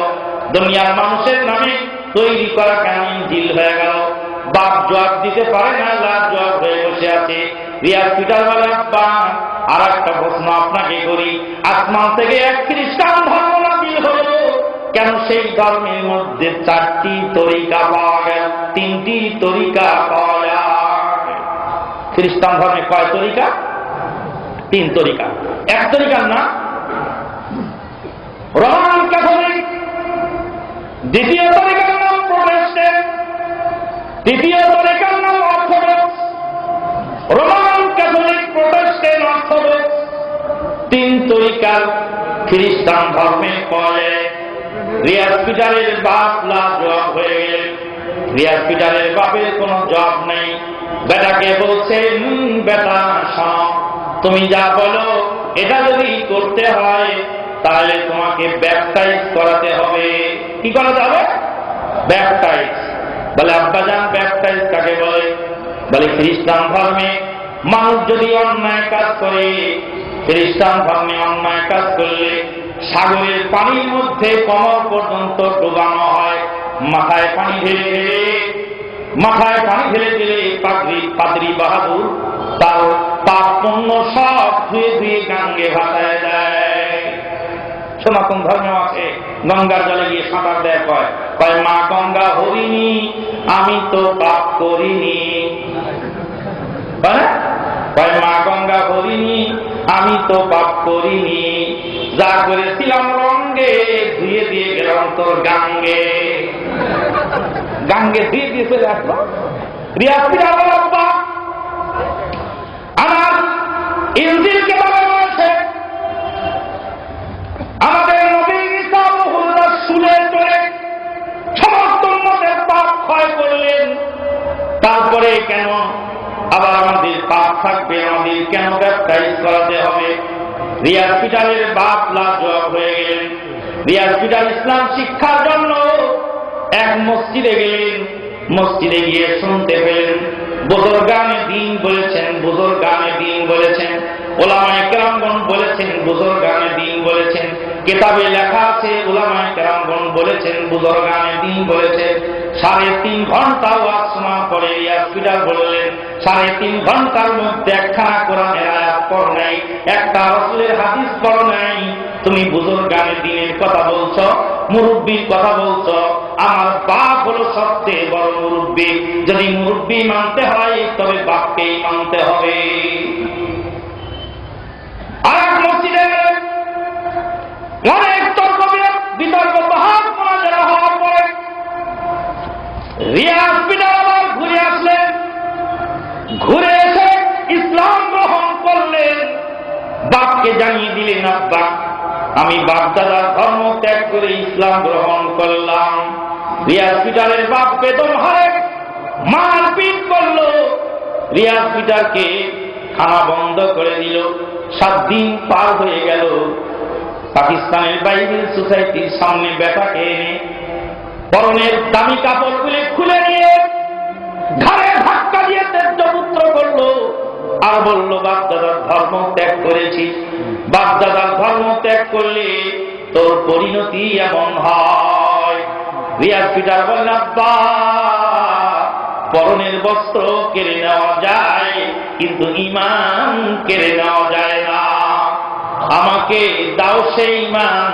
দুনিয়ার মানুষের নামে তৈরি করা কেন ইনজিল হয়ে গেল? বাপ জবাব দিতে পারে না, লাভ জবাব হয়ে বসে আছে। রিয়াজ পিটার বলে, আব্বা আর একটা প্রশ্ন আপনাকে করি, আসমান থেকে এক খ্রিস্টান ধর্ম নাজিল হলো, কেন সেই ধর্মের মধ্যে 4টি তরিকা পাওয়া গেল, 3টি তরিকা পাওয়া যায়? খ্রিস্টান ধর্মে কয় তরিকা? 3 তরিকা। এক তরিকার না রোমান ক্যাথলিক, দ্বিতীয় তরিকার নাম প্রোটেস্ট্যান্ট, তৃতীয় তরিকার নাম orthodox. Roman Catholic, Protestant, orthodox 3 তরিকার খ্রিস্টান ধর্মে পড়ে। রিয়াজ পিটারের বাপ লাজবাব হয়ে গেলেন। রিয়াজ পিটারের বাপের কোনো জবাব নেই। বেটাকে বলছে, বেটা শোনো, তুমি যা বলো এটা যদি করতে হয় তাহলে তোমাকে ব্যাপটাইজ করাতে হবে। কি করাতে হবে? ব্যাপটাইজ। বলে আব্বা জান ব্যাপটাইজ কাকে বলে? বলে খ্রিস্টান ধর্মে মানুষ যদি অন্যায় কাজ করে, খ্রিস্টান ধর্মে অন্যায় কাজ করলে সাগরের পানির মধ্যে কোমর পর্যন্ত ডুবানো হয়, মাথায় পানি ঢেলে দিলে পাদ্রী বাহাদুর তার পাপ পুণ্য সব ধুয়ে ধুয়ে গাঙ্গে ভাসায় দেয়। সনাতন ধর্ম আছে গঙ্গার জলে গিয়ে সাঁতার দেয়, কয় মা গঙ্গা হরিণী আমি তো পাপ করিনি। কয় মা গঙ্গা হরিণী আমি তো পাপ করিনি, যা করেছিলাম রঙ্গে ধুয়ে দিয়ে গেলাম তোর গাঙ্গে। গাঙ্গে ধুয়ে দিয়ে চলে আসলো। রিয়াজ পিটার বলে, আব্বা আমার ইনজিলকে বলা হয়েছে আমাদের নবী ঈসা রূহুল্লাহ শুলে চলে সমস্ত উম্মতের পাপ ক্ষয় করলেন, তারপরে কেন আবার আমাদের পাপ থাকবে? আমাদের কেন ব্যাপটাইজ করাতে হবে? রিয়াজ পিটারের বাপ লাজবাব হয়ে গেলেন। রিয়াজ পিটার ইসলাম শিক্ষার জন্য এক মসজিদে গেলেন। মসজিদে গিয়ে শুনতে পেলেন বুজুর্গানে দ্বীন বলেছেন, বুজুর্গানে দ্বীন বলেছেন, উলামায়ে কেরামগণ বলেছেন, বুজুর্গানে দ্বীন বলেছেন, কিতাবে লেখা আছে উলামায়ে কেরামগণ বলেছেন, বুজুর্গানে দ্বীন বলেছেন। 3.5 ঘন্টা ওয়াজ শোনার পরে রিয়াজ পিটার বললেন, 3.5 ঘন্টার মধ্যে একখানা কোরআনের আয়াত পড়ো নাই, একটা রাসূলের হাদিস পড়ো নাই। তুমি বুজুর্গানের দিনের কথা বলছো, মুরব্বীর কথা বলছো। আমার বাপ হলো সবচেয়ে বড় মুরব্বী। যদি মুরব্বী মানতে হয় তবে বাপকেই মানতে হবে। আর এক মসজিদে অনেক তর্ক বিতর্ক বাহাত মোনাজারা হওয়ার পরে রিয়াজ বিদার আবার ঘুরে আসলেন। ঘুরে এসে ইসলাম গ্রহণ করলেন। বাপকে জানিয়ে দিলেন, আব্বা আমি বাপ দাদার ধর্ম ত্যাগ করে ইসলাম গ্রহণ করলাম। রিয়াজ পিটারের বাপ বেতন হারে মারপিট করলো। রিয়াজ পিটারকে খানা বন্ধ করে দিল। 7 দিন পার হয়ে গেল। পাকিস্তানের বাইবেল সোসাইটির সামনে বেটাকে এনে পরনের দামি কাপড়গুলি খুলে নিয়ে ঘাড়ে ধাক্কা দিয়ে তেজপুত্র করলো। আর বলল, বাপ দাদার ধর্ম ত্যাগ করেছি। বাপ দাদার ধর্ম ত্যাগ করলে তোর পরিণতি এমন হয়। রিয়াজ পিটার বললেন, আব্বা পরনের বস্ত্র কেড়ে নেওয়া যায়, কিন্তু ঈমান কেড়ে নেওয়া যায় না। আমাকে দাও সেই ঈমান,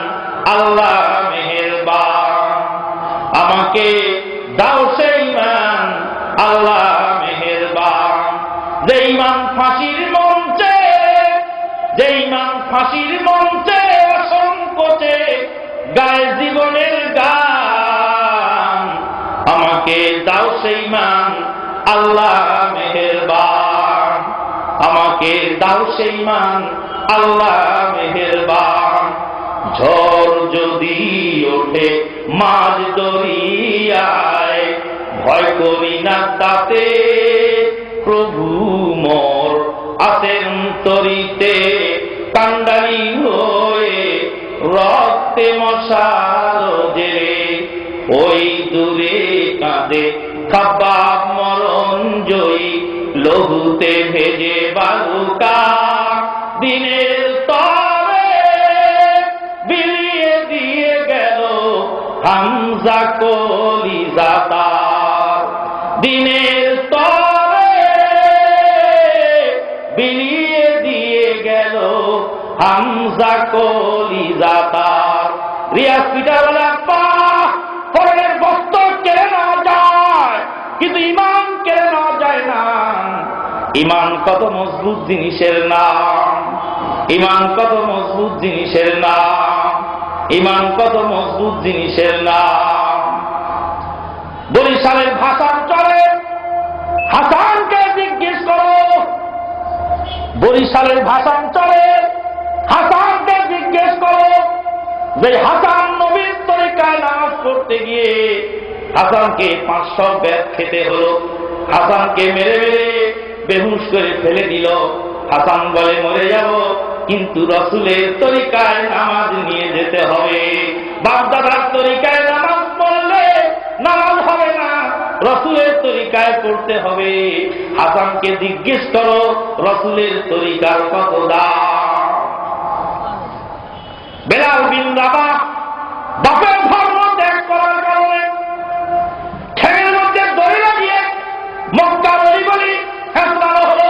আল্লাহ মেহেরবান। আমাকে দাও সেই ঈমান, আল্লাহ মেহেরবান। যে ঈমান ফাঁসির মঞ্চে, যে ঈমান ফাঁসির মঞ্চে অসংকোচে গায়ে জীবনের গান। আমাকে দাও সেই ঈমান, আল্লাহ মেহেরবান। আমাকে দাও সেই ঈমান, আল্লাহ মেহেরবান। ঝড় যদি ওঠে মাঝ দরিয়ায়, ভয় করি না তাতে, প্রভু মোর আছেন তরিতে। কান্ডারি হয়ে রক্তে মশাল জেরে, ওই দূরে কাঁদে খাব্বাব মরণ জয়ী। লহুতে ভেজে বালুকা দিনের তরে বিলিয়ে দিয়ে গেল হামজা কলিজা তার। দিনের তরে বিলিয়ে দিয়ে গেল হামজা কলিজা তার। রিয়াজ পিটার বলে, আব্বা পরনের বস্ত্র কেড়ে নেওয়া যায়, কিন্তু ঈমান কেড়ে নেওয়া যায় না। ঈমান কত মজবুত জিনিসের নাম, ঈমান কত মজবুত জিনিসের নাম, ঈমান কত মজবুত জিনিসের নাম। বরিশালের ভাষান্তরে হাসানকে জিজ্ঞেস করো। বরিশালের ভাষান্তরে হাসানকে জিজ্ঞেস করো যে হাসান নবীর তরিকায় নামাজ পড়তে গিয়ে হাসানকে 500 বেত খেতে হলো। হাসানকে মেরে মেরে বেহুশ করে ফেলে দিল। হাসান বলে, মরে যাব, কিন্তু রসুলের তরিকায় নামাজ নিয়ে যেতে হবে। বাপদাদার তরিকায় নামাজ পড়লে নামাজ হবে না, রসুলের তরিকায় পড়তে হবে। হাসানকে জিজ্ঞেস করো রসুলের তরিকার কত দাম। বেলাল বিন রাবাহ বাপের ধর্ম ত্যাগ করার কারণে ঠ্যাঙের মধ্যে দড়ি লাগিয়ে মক্কার অলিগলি ফেসলানো হলো।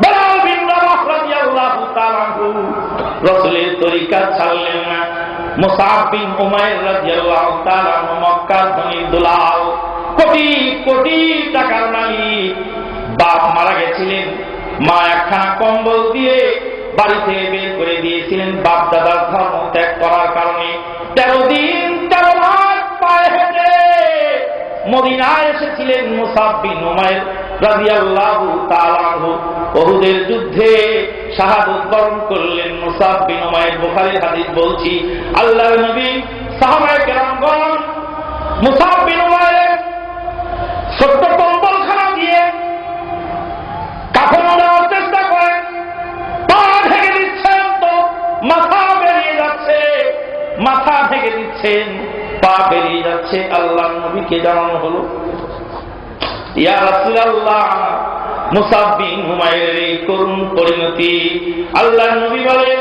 বেলাল বিন রাবাহ রাদিয়াল্লাহু তাআলা আনহু রসুলের তরিকা ছাড়লেন না। মুসআব বিন উমাইর রাদিয়াল্লাহু তাআলা আনহু মক্কার ধনীর দুলাল, কোটি কোটি টাকার মালিক। বাপ মারা গেছিলেন, মা একখানা কম্বল দিয়ে বাড়ি থেকে বের করে দিয়েছিলেন বাপ দাদার ধর্ম ত্যাগ করার কারণে। 13 দিন 13 রাত পায়ে হেঁটে মদিনায় এসেছিলেন মুসআব বিন উমাইর রাদিয়াল্লাহু তাআলা আনহু। উহুদের যুদ্ধে শাহাদাত বরণ করলেন মুসআব বিন উমাইর। বুখারীর হাদিস বলছি, আল্লাহর নবী সাহাবায়ে কেরামগণ মুসআব বিন উমাইর ছোট্ট কম্বলখানা দিয়ে কাফন দেওয়ার চেষ্টা করেন। পা ঢেকে দিচ্ছেন তো মাথা বেরিয়ে যাচ্ছে, মাথা ঢেকে দিচ্ছেন, পা বেরিয়ে যাচ্ছে। আল্লাহর নবীকে জানানো হলো, ইয়া রাসূলুল্লাহ, মুসআব বিন উমাইরের এই করুণ পরিণতি। আল্লাহর নবী বলেন,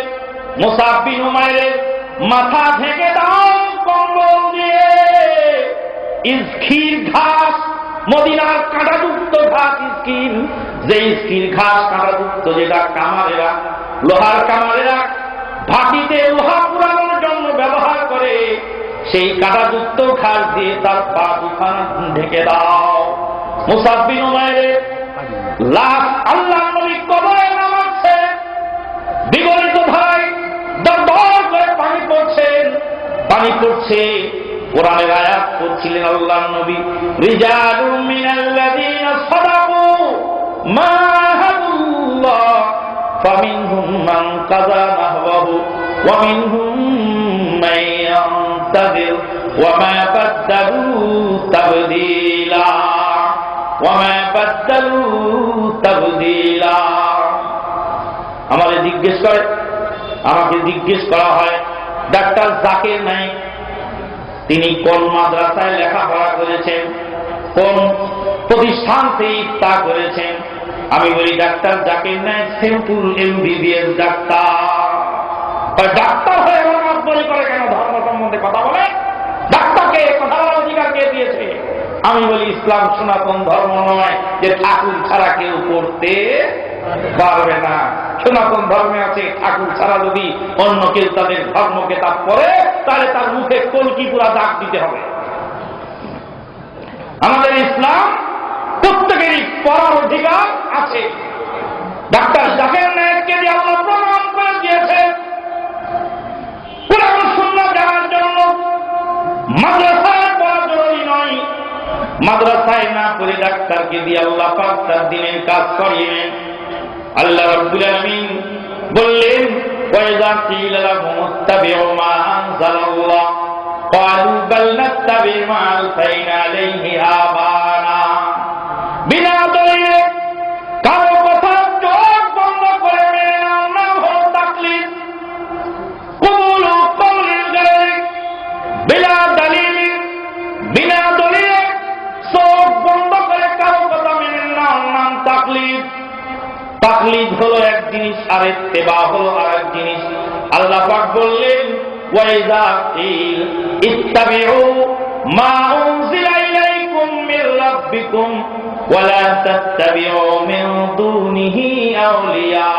মুসআব বিন উমাইরের মাথা ঢেকে দাও কম্বল দিয়ে। ইজখির ঘাস মদিনার কাঁটাযুক্ত কাঁটাযুক্ত ঘাস স্কিন, যে স্কিন ঘাস কাঁটাযুক্ত, যেটা কামারেরা, লোহার কামারেরা ভাটিতে লোহা পুরানোর জন্য ব্যবহার করে, সেই কাঁটাযুক্ত ঘাস দিয়ে তার পা দুখানা ঢেকে দাও। মুসাব বিন উমাইরের লাশ আল্লাহর নবী কবরে নামাচ্ছে, বিগলিত ধারায় দর দর করে পানি পড়ছেন, পানি পড়ছে। কোরআনের আয়াত পড়ছিলেন আল্লাহর নবী, রিজালুম মিনাল্লাযীনা সাদাকু মা আহাদুল্লাহ ফামিনহুম মান কাযা নাহওয়াহু ওয়া মিনহুম মান ইয়ান্তাযির ওয়া মা বাদদালু তাবদীলা ওয়া মা বাদদালু তাবদীলা। আমাকে জিজ্ঞেস করা হয়, ডাক্তার জাকির নায়েক তিনি কোন মাদ্রাসায় লেখাপড়া করেছেন, কোন প্রতিষ্ঠান থেকে ইফতা করেছেন? আমি বলি doctor Zakir Naik simple MBBS doctor. Doctor হয়ে আমার বলি করে কেন ধর্ম সম্বন্ধে কথা বলে? ডাক্তারকে কথা বলার অধিকার কে দিয়েছে? আমি বলি ইসলাম সনাতন ধর্ম নয় যে ঠাকুর ছাড়া কেউ করতে পারবে না। সনাতন ধর্মে আছে ঠাকুর ছাড়া যদি অন্য কেউ তাদের ধর্মকে তা পড়ে, তাহলে তার মুখে কলকি পুরা দাগ দিতে হবে। আমাদের ইসলাম প্রত্যেকেরই পড়ার অধিকার আছে। ডাক্তার জাকির নায়েককে দিয়ে আল্লাহ প্রমাণ করে দিয়েছে কোরআন সুন্নাহ জানার জন্য মাদ্রাসায় পড়া জরুরি নয়। মাদ্রাসায় না পড়ে ডাক্তারকে দিয়ে আল্লাহ পাক তার দিনের কাজ করিয়েন। আল্লাহ রাব্বুল আলামিন বললেন, ওয়াইযা কিলা লাহুম ইত্তাবিউ মা আনজালাল্লাহ ক্বালু বাল নাত্তাবি মা আলফাইনা আলাইহি আবানা। বিনা দলিলে কারো কথা চোখ বন্ধ করে মেনে নাও না হলো তাকলিদ। কুলু কওলিল গায়রি বিলা দলিলি, বিনা দলিলে চোখ বন্ধ করে কারো কথা মেনে নাও নাম তাকলিদ। তাকলিদ হলো এক জিনিস আর ইত্তেবা হলো আরেক জিনিস। আল্লাহ পাক বললেন, ওয়াইযা কিল ইত্তাবিউ মা উনজিলা ইলাইকুম মির রাব্বিকুম ওয়া লা তাত্তাবিউ মিন দুনিহি আউলিয়া।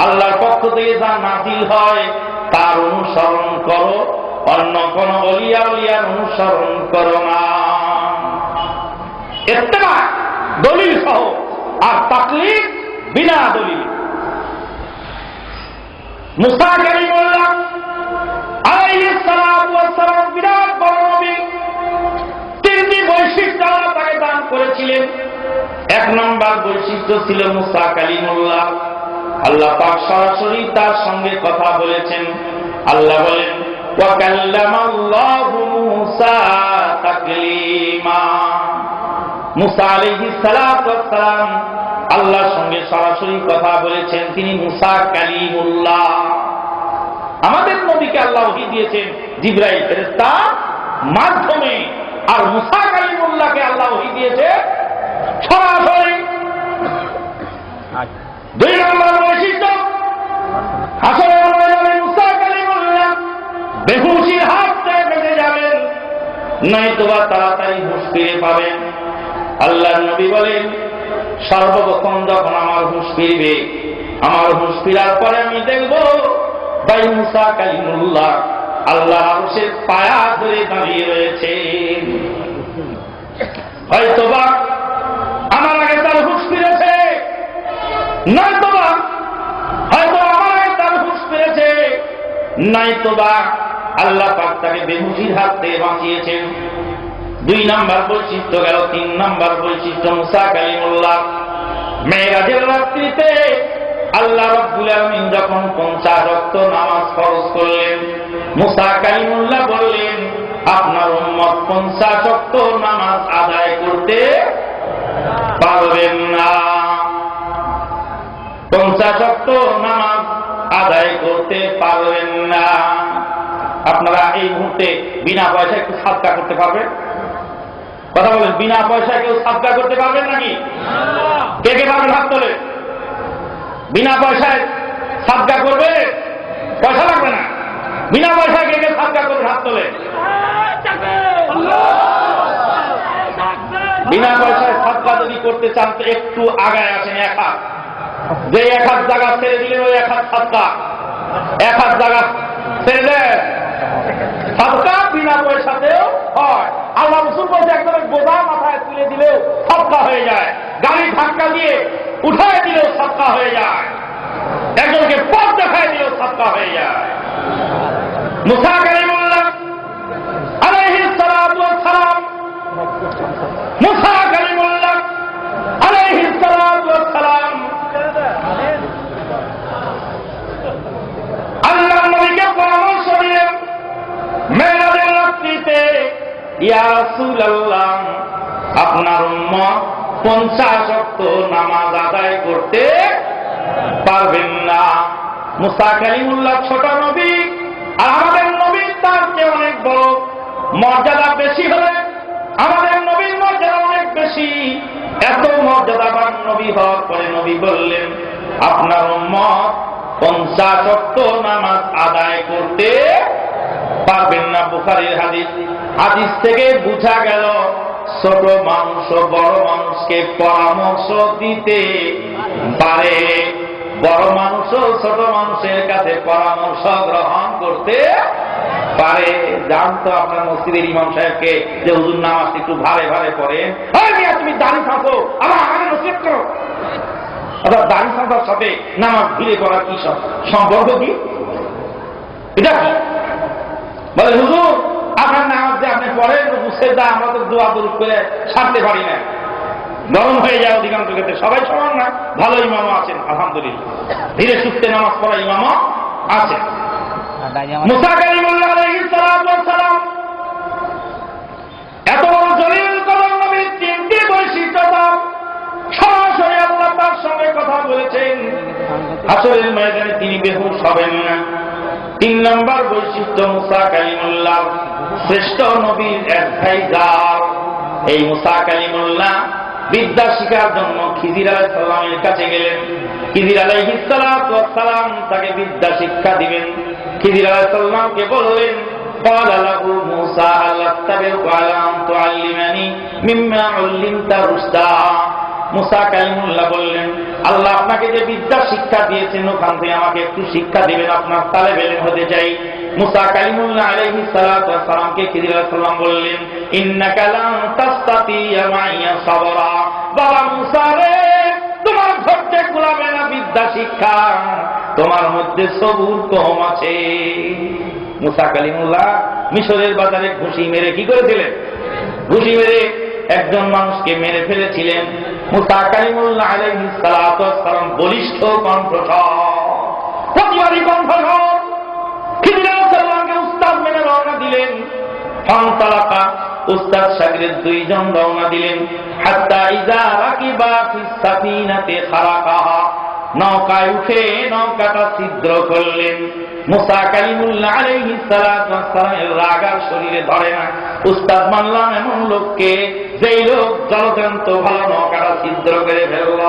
আল্লাহর পক্ষ থেকে যা নাযিল হয় তার অনুসরণ করো, অন্য কোন ওলিয়ার অনুসরণ করো না। ইত্তেবা দলিল সহ, আর তাকলিদ বিনা দলিল। মুসা কালিমুল্লাহ আলাইহিস সালাতু ওয়াস সালাম বিরাট বড় নবী। তিনটি বৈশিষ্ট্য আল্লাহ তাকে দান করেছিলেন। এক নম্বর বৈশিষ্ট্য ছিল মুসা কালিমুল্লাহ, আল্লাহ পাক সরাসরি তার সঙ্গে কথা বলেছেন। আল্লাহ বলেন, ওয়া কাল্লামাল্লাহু মুসা তাকলিমা। মুসা আলাইহিস সালাতু ওয়াস সালাম আল্লাহর সঙ্গে সরাসরি কথা বলেছেন, তিনি মুসা কালিমুল্লাহ। আমাদের নবীকে আল্লাহ ওহী দিয়েছেন জিবরাইল ফেরেশতার মাধ্যমে, আর মুসা কালিমুল্লাহকে আল্লাহ ওহী দিয়েছে সরাসরি। দুই নম্বর বৈশিষ্ট্য, হাসরের ময়দানে মুসা কালিমুল্লাহ বেহুশির হাত থেকে বেঁচে যাবেন, নয়তোবা তাড়াতাড়ি হুঁশ ফিরে পাবেন। আল্লাহর নবী বলেন, সর্বপ্রথম যখন আমার হুঁশ ফিরবে, আমার হুঁশ ফিরার পরে আমি দেখব ভাই মুসা কালিমুল্লাহ আল্লাহ আরশের পায়া ধরে দাঁড়িয়ে রয়েছে। হয়তোবা আমার আগে তার হুঁশ ফিরেছে, নয়তোবা হয়তো আমার আগে তার হুঁশ ফিরেছে, নয়তোবা আল্লাহ পাক তাকে বেহুশির হাত থেকে বাঁচিয়েছেন। দুই নাম্বার বৈশিষ্ট্য গেল। তিন নাম্বার বৈশিষ্ট্য, মুসা কালিমুল্লাহ মেরাজের রাত্রিতে আল্লাহ রাব্বুল আলামিন যখন 50 ওয়াক্ত নামাজ ফরজ করলেন, মুসা কালিমুল্লাহ বললেন, আপনার উম্মত 50 ওয়াক্ত নামাজ আদায় করতে পারবেন না। 50 ওয়াক্ত নামাজ আদায় করতে পারবেন না। আপনারা এই মুহূর্তে বিনা পয়সায় একটু সাদকা করতে পারবেন? কথা বলেন, বিনা পয়সায় কেউ সাদকা করতে পারবেন নাকি? কে কে পারবেন হাত তোলে? বিনা পয়সায় সাদকা করবে, পয়সা লাগবে না, বিনা পয়সায় কে কে সাদকা করবে হাত তোলে? বিনা পয়সায় সাদকা যদি করতে চান তো একটু আগায় আসেন, এক হাত, যে এক হাত জায়গা ছেড়ে দিলেন ওই এক হাত সাদকা, এক হাত জায়গা ছেড়ে দেন, সাদকা বিনা পয়সাতেও হয়। আল্লাহ রাসূল বলছে একজনের বোঝা মাথায় তুলে দিলেও সাদকা হয়ে যায়, গাড়ি ধাক্কা দিয়ে উঠায় দিলেও সাদকা হয়ে যায়, একজনকে পথ দেখায় দিলেও সাদকা হয়ে যায়। মুসা কালিমুল্লাহ আলাইহিস সালাতু ওয়াস সালাম, মুসা কালিমুল্লাহ আলাইহিস সালাতু ওয়াস সালাম আল্লাহর নবীকে পরামর্শ দিলেন মেরাজের রাত্রিতে, ইয়া রাসূলুল্লাহ আপনার উম্মত 50 ওয়াক্ত নামাজ আদায় করতে পারবেন না। মুসা কালিমুল্লাহ ছোট নবী, আর আমাদের নবী তার চেয়ে অনেক বড়, মর্যাদা বেশি হলে আমাদের নবীর মর্যাদা অনেক বেশি। এত মর্যাদাবান নবী হওয়ার পরে নবী বললেন আপনার উম্মত 50 ওয়াক্ত নামাজ আদায় করতে পারবেন না। বুখারীর হাদিস। হাদিস থেকে বোঝা গেল ছোট মানুষ বড় মানুষকে পরামর্শ দিতে পারে, বড় মানুষও ছোট মানুষের কাছে পরামর্শ গ্রহণ করতে পারে। জানতো আপনার মসজিদের ইমাম সাহেবকে যে হুজুর নামাজ একটু ভারে ভারে পড়েন, তুমি দাঁড়িয়ে থাকো আবার আগে নসিহত করো। অর্থাৎ দাঁড়িয়ে থাকার সাথে নামাজ ধীরে করার কি সম্পর্ক, কি এটা কি বলে হুজুর আপনার নামাজ যে আপনি পড়েন বুঝতে দা আমরা তো দোয়া দরুদ করে ছাড়তে পারি না, গরম হয়ে যায় অধিকাংশ ক্ষেত্রে। সবাই সমান না, ভালো ইমামও আছেন আলহামদুলিল্লাহ, ধীরে সুস্থে নামাজ পড়া ইমামও আছেন। মুসা কালিমুল্লাহ আলাইহিস সালাতু ওয়াস সালাম এত বড় জলিল কদর নবীর 3টি বৈশিষ্ট্য সরাসরি আল্লাহ তার সঙ্গে কথা বলেছেন। হাসরের ময়দানে তিনি বেহুশ হবেন না। 3 নম্বর বৈশিষ্ট্য মুসা কালিমুল্লাহ শ্রেষ্ঠ নবীর অ্যাডভাইজার। এই মুসা কালিমুল্লাহ বিদ্যা শিখার জন্য খিজির আলাইহিস সালামের কাছে গেলেন। খিজির আলাইহিস সালাতু ওয়াস সালাম তাকে বিদ্যা শিক্ষা দিবেন। খিজির আলাইহিস সালামকে বললেন قال له موسى هل أتبعك على أن تعلمني مما علمت رشدا। মুসা কালিমুল্লাহ বললেন আল্লাহ আপনাকে যে বিদ্যা শিক্ষা দিয়েছেন ওখান থেকে আমাকে একটু শিক্ষা দিবেন, আপনার তালেব ইলম হতে চাই। মুসা কালিমুল্লাহ আলাইহিস সালাতু ওয়াস সালামকে খিজির আলাইহিস সালাম বললেন ইন্নাকা লান তাসতাতিয়া মাইয়া সাবরা। বাবা মুসা রে, তোমার ধৈর্য কুলাবে না বিদ্যা শিক্ষা, তোমার মধ্যে সবুর কম আছে। মুসা কালিমুল্লাহ মিশরের বাজারে ঘুষি মেরে কি করেছিলেন? ঘুষি মেরে একজন মানুষকে মেরে ফেলেছিলেন। মুসা কালিমুল্লাহ আলাইহিস সালাতু ওয়াস সালাম বলিষ্ঠ কণ্ঠস্বর, প্রতিবাদী কণ্ঠস্বর খিজির আলাইহিস সালামকে উস্তাদ মেনে রওনা দিলেন। ফান্তালাকা উস্তাদ শাগির্দ 2 জন রওনা দিলেন। হাত্তা ইযা রাকিবা ফিস সাফিনাতে খারাকাহা, নৌকায় উঠে নৌকাটা ছিদ্র করলেন। মুসা কালিমুল্লাহ আলাইহিস সালাতু ওয়াস সালামের রাগ আর শরীরে ধরে না। উস্তাদ মানলাম এমন লোককে যেই লোক জলজন্ত ভালো নৌকাটা ছিদ্র করে ফেলল।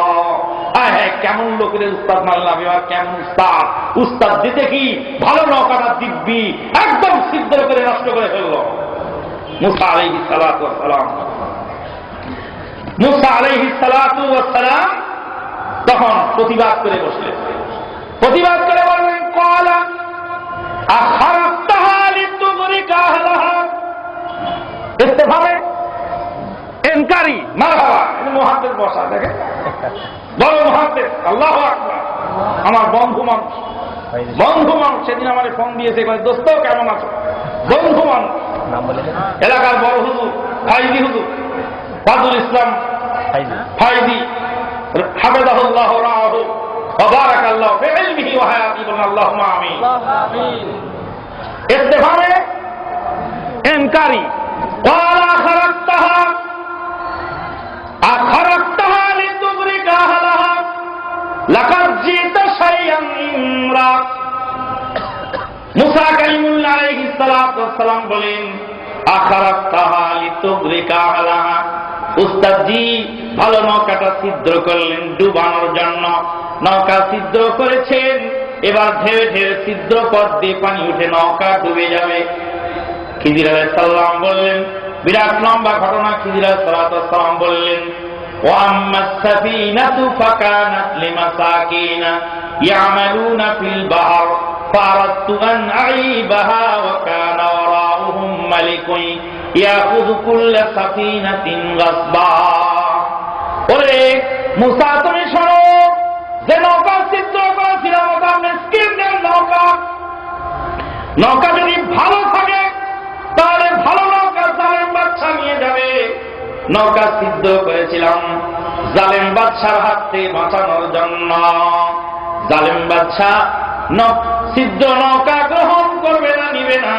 হ্যাঁ, কেমন লোকের উস্তাদ মানলাম, এবার কেমন উস্তাদ, উস্তাদ দিতে কি ভালো নৌকাটা দিব্যি একদম ছিদ্র করে নষ্ট করে ফেলল। মুসা আলাইহিস সালাতু ওয়াস সালাম, মুসা আলাইহিস সালাতু ওয়াস সালাম তখন প্রতিবাদ করে বসলেন। প্রতিবাদ করে বললেন ক্বালা আখারাতাহা লিতুগরিকা আহলাহা। ইস্তেফামে ইনকারি মারহাবা, মুহাদ্দিস বসা দেখেন, বড় মুহাদ্দিস, আল্লাহু আকবার। আমার বন্ধু মানুষ, বন্ধু মানুষ সেদিন আমারে ফোন দিয়েছে, দোস্ত কেমন আছো? বন্ধু মানুষ, এলাকার বড় হুজুর ফাইজি হুজুর ফাজুল ইসলাম ফাইজি হাফেজাহুল্লাহ রাহু ওয়া বারাকাল্লাহু ফি ইলমিহি ওয়া হায়াতিহি, আল্লাহুম্মা আমিন। ইস্তেফামে ইনকারি ক্বালা আখারাতাহা লিতুগরিকা আহলাহা লাকাদ জিতা শাইআন ইমরা। মুসা কালিমুল্লাহ আলাইহিস সালাতু ওয়াস সালাম বলেন আখারাতাহা লিতুগরিকা আহলাহা, উস্তাদ জি ভালো নৌকাটা ছিদ্র করলেন ডুবানোর জন্য। নৌকা ছিদ্র করেছেন, এবার ঢেউ ঢেউ ছিদ্র পথ দিয়ে পানি উঠে নৌকা ডুবে যাবে। খিজির আলাইহিস সালাম বললেন বিরাট লম্বা ঘটনা। খিজির আলাইহিস সালাতু ওয়াস সালাম বললেন, ওয়া আম্মাস সাফিনাতু ফাকানাত লিমাসাকিনা ইয়ামালুনা ফিল বাহর ফারাদতু আন আইবাহা ওয়া কানা ওয়ারাউহুম মালিকুন ইয়াখুযু কুল্লা সাফিনাতিন গাসবা। ওরে মুসা, তুমি শোনো, যে নৌকা চিত্র করেছিলাম ওটা মিসকিনদের নৌকা। নৌকা যদি ভালো থাকে তাহলে ভালো নৌকা জালেম বাদশা নিয়ে যাবে। নৌকা সিদ্ধ করেছিলাম জালেম বাদশার হাত থেকে বাঁচানোর জন্য। জালেম বাদশা সিদ্ধ নৌকা গ্রহণ করবে না, নিবে না,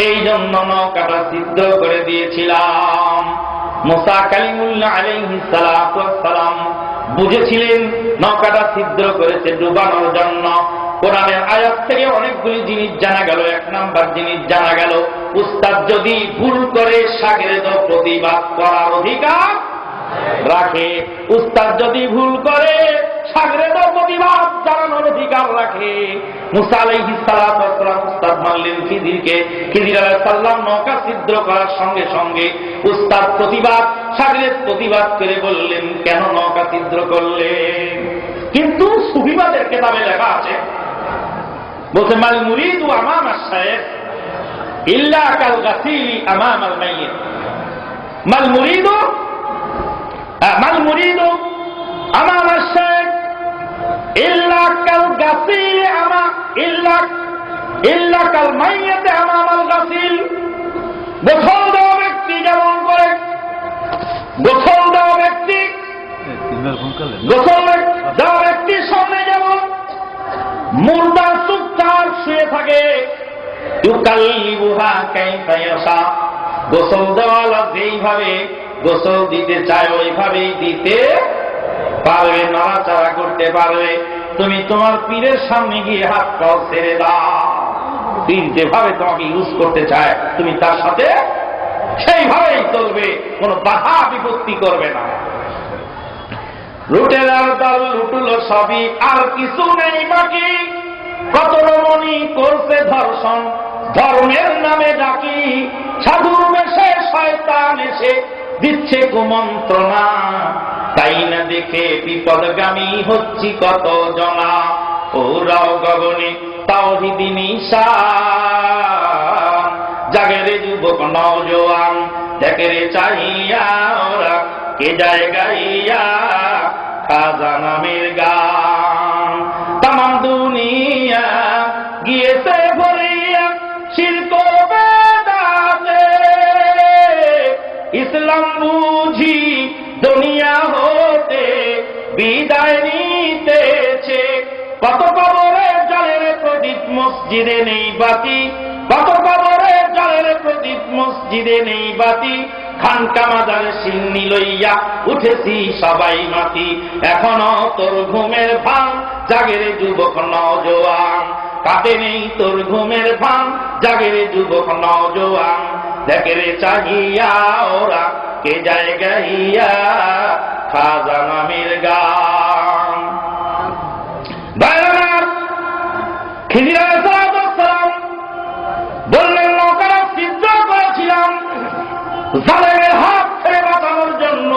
এই জন্য নৌকাটা সিদ্ধ করে দিয়েছিলাম। মুসা কালিমুল্লাহ আলাইহিস সালাতু ওয়াস সালাম বুঝেছিলেন নৌকাটা সিদ্ধ করেছে ডুবানোর জন্য। কোরআনের আয়াত থেকে অনেকগুলি জিনিস জানা গেল। এক নাম্বার জিনিস জানা গেল, উস্তাদ যদি ভুল করে শাগির্দ প্রতিবাদ করার অধিকার রাখে। উস্তাদ যদি ভুল করে শাগির্দ প্রতিবাদ জানানোর অধিকার রাখে। মুসা আলাইহিস সালাতু ওয়াস সালাম উস্তাদ মানলেন খিজিরকে। খিজির আলাইহিস সালাম নৌকা ছিদ্র করার সঙ্গে সঙ্গে উস্তাদ প্রতিবাদ, শাগির্দ প্রতিবাদ করে বললেন, কেন নৌকা ছিদ্র করলেন? কিন্তু সুফিবাদের কিতাবে লেখা আছে, বলছে মাল মুরিদু আমামা শাইখ ইল্লা কাল গাসিলি আমামাল মাইয়িত। মাল মুরিদু আমামা শাইখ ইল্লা কাল গাসিলি ইল্লা কাল মাইয়িত আমামাল গাসিল। গোসল দেওয়া ব্যক্তি যেমন করে, গোসল দেওয়া ব্যক্তির সামনে যেমন মুর্দার চুপচাপ শুয়ে থাকে, ইউকাল্লিবুহা কাইফা ইয়াশা, গোসল দেওয়ালা যেইভাবে গোসল দিতে চায় ওইভাবেই দিতে পারবে, নড়াচড়া করতে পারবে। তুমি তোমার পীরের সামনে গিয়ে হাত পাও ছেড়ে দাও, পীর যেভাবে তোমাকে ইউজ করতে চায় তুমি তার সাথে সেইভাবেই চলবে, কোনো বাধা বিপত্তি করবে না। লুটের আর দল লুটুল সবই, আর কিছু নেই বাকি। কত রমণী করছে ধর্ষণ, ধর্মের নামে ডাকি। সাধুর বেশে শয়তান এসে দিচ্ছে কুমন্ত্রণা, তাই না দেখে বিপদগামী হচ্ছি কত জনা। ওরাও গগনে তাওহীদি নিশান, জাগেরে যুবক নওজোয়ান, দেখে রে চাহিয়া ওরা কে যায় গাইয়া খাজা নামের গান। তামাম দুনিয়া গিয়েছে ভরিয়া শিরক বেদাতে, ইসলাম বুঝি দুনিয়া হতে বিদায় নিতেছে। কত কবরের জলের প্রদীপ মসজিদে নেই বাতি, কত কবরের জলের প্রদীপ মসজিদে নেই বাতি। খানকা মাজারে সিন্নি লইয়া উঠেছি সবাই মাটি। এখনো তোর ঘুমের ভান, জাগেরে যুবক নওজোয়ান, কাটে নেই তোর ঘুমের ভান, জাগেরে যুবক নওজোয়ান। দেখে রে চাহিয়া ওরা কে যায় গাইয়া খাজা নামের গান। খিজির আলাইহিস সালাম বললেন, নৌকাটা সিদ্ধ করেছিলাম জালেমের হাত থেকে বাঁচানোর জন্য।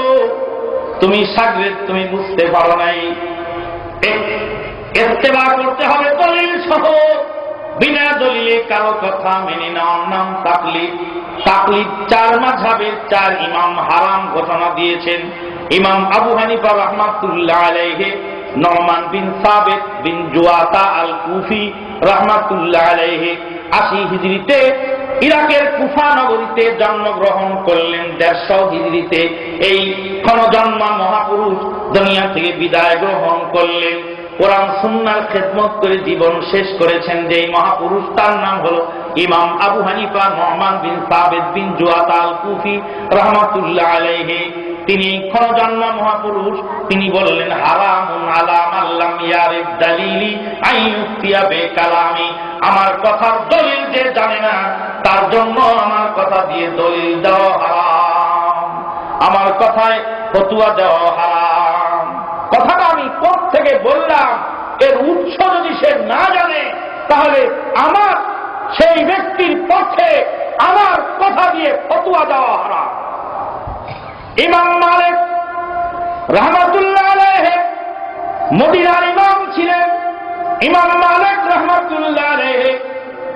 তুমি শাগির্দ, তুমি বুঝতে পারো নাই। ইত্তেবা করতে হবে দলিল সহ, বিনা দলিলে কারো কথা মেনে নেওয়ার নাম তাকলিদ। তাকলিদ চার মাযহাবের চার ইমাম হারাম ঘোষণা দিয়েছেন। ইমাম আবু হানিফা রাহমাতুল্লাহ আলাইহি, নুমান বিন সাবিত বিন জুয়াতা আল কুফি রাহমাতুল্লাহ আলাইহি 80 হিজরিতে ইরাকের কুফা নগরীতে জন্মগ্রহণ করলেন। 150 হিজরিতে এই ক্ষণজন্মা মহাপুরুষ দুনিয়া থেকে বিদায় গ্রহণ করলেন। কোরআন সুন্নাহর খেদমত করে জীবন শেষ করেছেন যে মহাপুরুষ, তার নাম হলো ইমাম আবু হানিফা নুমান বিন সাবিত বিন জুয়াতা আল কুফি রাহমাতুল্লাহ আলাইহি। তিনি ক্ষণজন্মা মহাপুরুষ। তিনি বললেন, হারামুন আলা মান লাম ইয়ারিফ দালিলি আইয়ুফতিয়া বিকালামি। আমার কথার দলিল যে জানে না তার জন্য আমার কথা দিয়ে দলিল দেওয়া হারাম, আমার কথায় ফতোয়া দেওয়া হারাম। কথাটা আমি কোথা থেকে বললাম এর উৎস যদি সে না জানে তাহলে আমার সেই ব্যক্তির পক্ষে আমার কথা দিয়ে ফতোয়া দেওয়া হারাম। ইমাম মালিক রাহমাতুল্লাহ আলাইহি মদিনার ইমাম ছিলেন। ইমাম মালিক রাহমাতুল্লাহ আলাইহি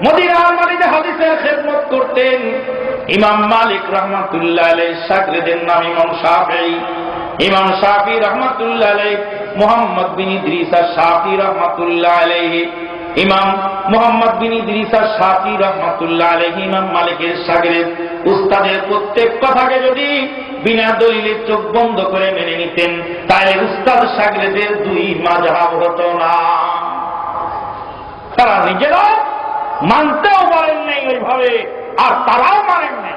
মদিনার মাটিতে হাদিসের খেদমত করতেন। ইমাম মালিক রাহমাতুল্লাহ আলাইহি শাগির্দের নাম ইমাম শাফিঈ। ইমাম শাফিঈ রাহমাতুল্লাহ আলাইহি মুহাম্মদ বিন ইদ্রিস শাফিঈ রাহমাতুল্লাহ আলাইহি, ইমাম মুহাম্মদ বিন ইদ্রিস শাফিঈ রাহমাতুল্লাহ আলাইহি ইমাম মালিকের শাগির্দ। উস্তাদের প্রত্যেক কথাকে যদি বিনা দলিলে চোখ বন্ধ করে মেনে নিতেন তাহলে উস্তাদ শাগির্দের দুই মাযহাব হতো না। তারা নিজেরা মানতেও পারেন নাই ওইভাবে, আর তারাও মানেন নাই।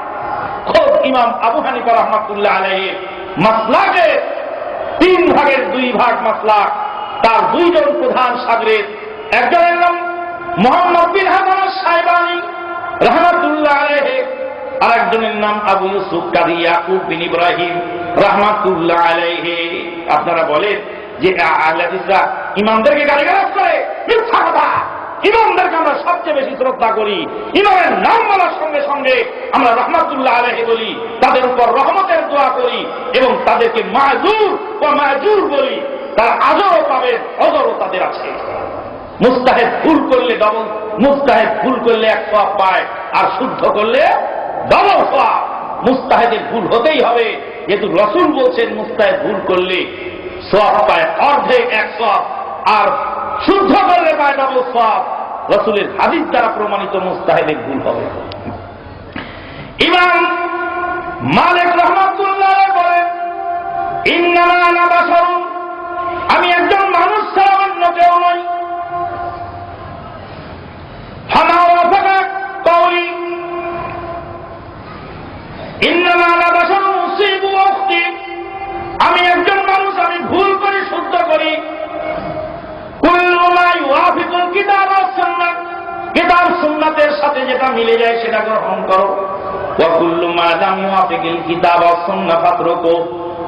খোদ ইমাম আবু হানিফা রাহমাতুল্লাহ আলাইহি মাসলাকে 3 ভাগের 2 ভাগ মাসলাক, তার 2 জন প্রধান শাগির্দ, একজনের নাম মুহাম্মদ বিন হাসান আশ-শাইবানী রাহমাতুল্লাহ আলাইহি, আর একজনের নাম আবু ইউসুফ কাযী ইয়াকুব বিন ইব্রাহিম রাহমাতুল্লাহ আলাইহি। আপনারা বলেন যে আহলে হাদিসরা ইমামদেরকে গালিগালাজ করে, মিথ্যা কথা। ইমামদেরকে আমরা সবচেয়ে বেশি শ্রদ্ধা করি। ইমামের নাম বলার সঙ্গে সঙ্গে আমরা রাহমাতুল্লাহ আলাইহি বলি, তাদের উপর রহমতের দোয়া করি এবং তাদেরকে মাযুর ও মাজুর বলি। তারা আজরও পাবে, অজরও তাদের আছে। মুস্তাহিদ ভুল করলে ডবল, মুস্তাহিদ ভুল করলে 1 সওয়াব পায়, আর শুদ্ধ করলে ডবল সওয়াব। মুস্তাহিদের ভুল হতেই হবে, যেহেতু রাসূল বলছেন মুস্তাহিদ ভুল করলে সওয়াব পায় অর্ধেক 1 সওয়াব, আর শুদ্ধ করলে পায় ডবল সওয়াব। রাসূলের হাদিস দ্বারা প্রমাণিত মুস্তাহিদের ভুল হবে। ইমাম মালিক রাহমাতুল্লাহ আলাইহি বলেন, ইন্নামা আনা বাশারুন, আমি একজন মানুষ ছাড়া অন্য কেউ নই। ফামা ওয়াফাকা কওলি, ইন্নামা আনা বাশারুন উসিবু ওয়া উখতি, আমি একজন মানুষ, আমি ভুল করি, শুদ্ধ করি। কুল্লু মা ইউআফিকুল কিতাব ওয়াস সুন্নাহ, কিতাব সুন্নাতের সাথে যেটা মিলে যায় সেটা গ্রহণ করো। ওয়া কুল্লু মা লাম ইউআফিকুল কিতাব ওয়াস সুন্নাহ ফাতরুকু,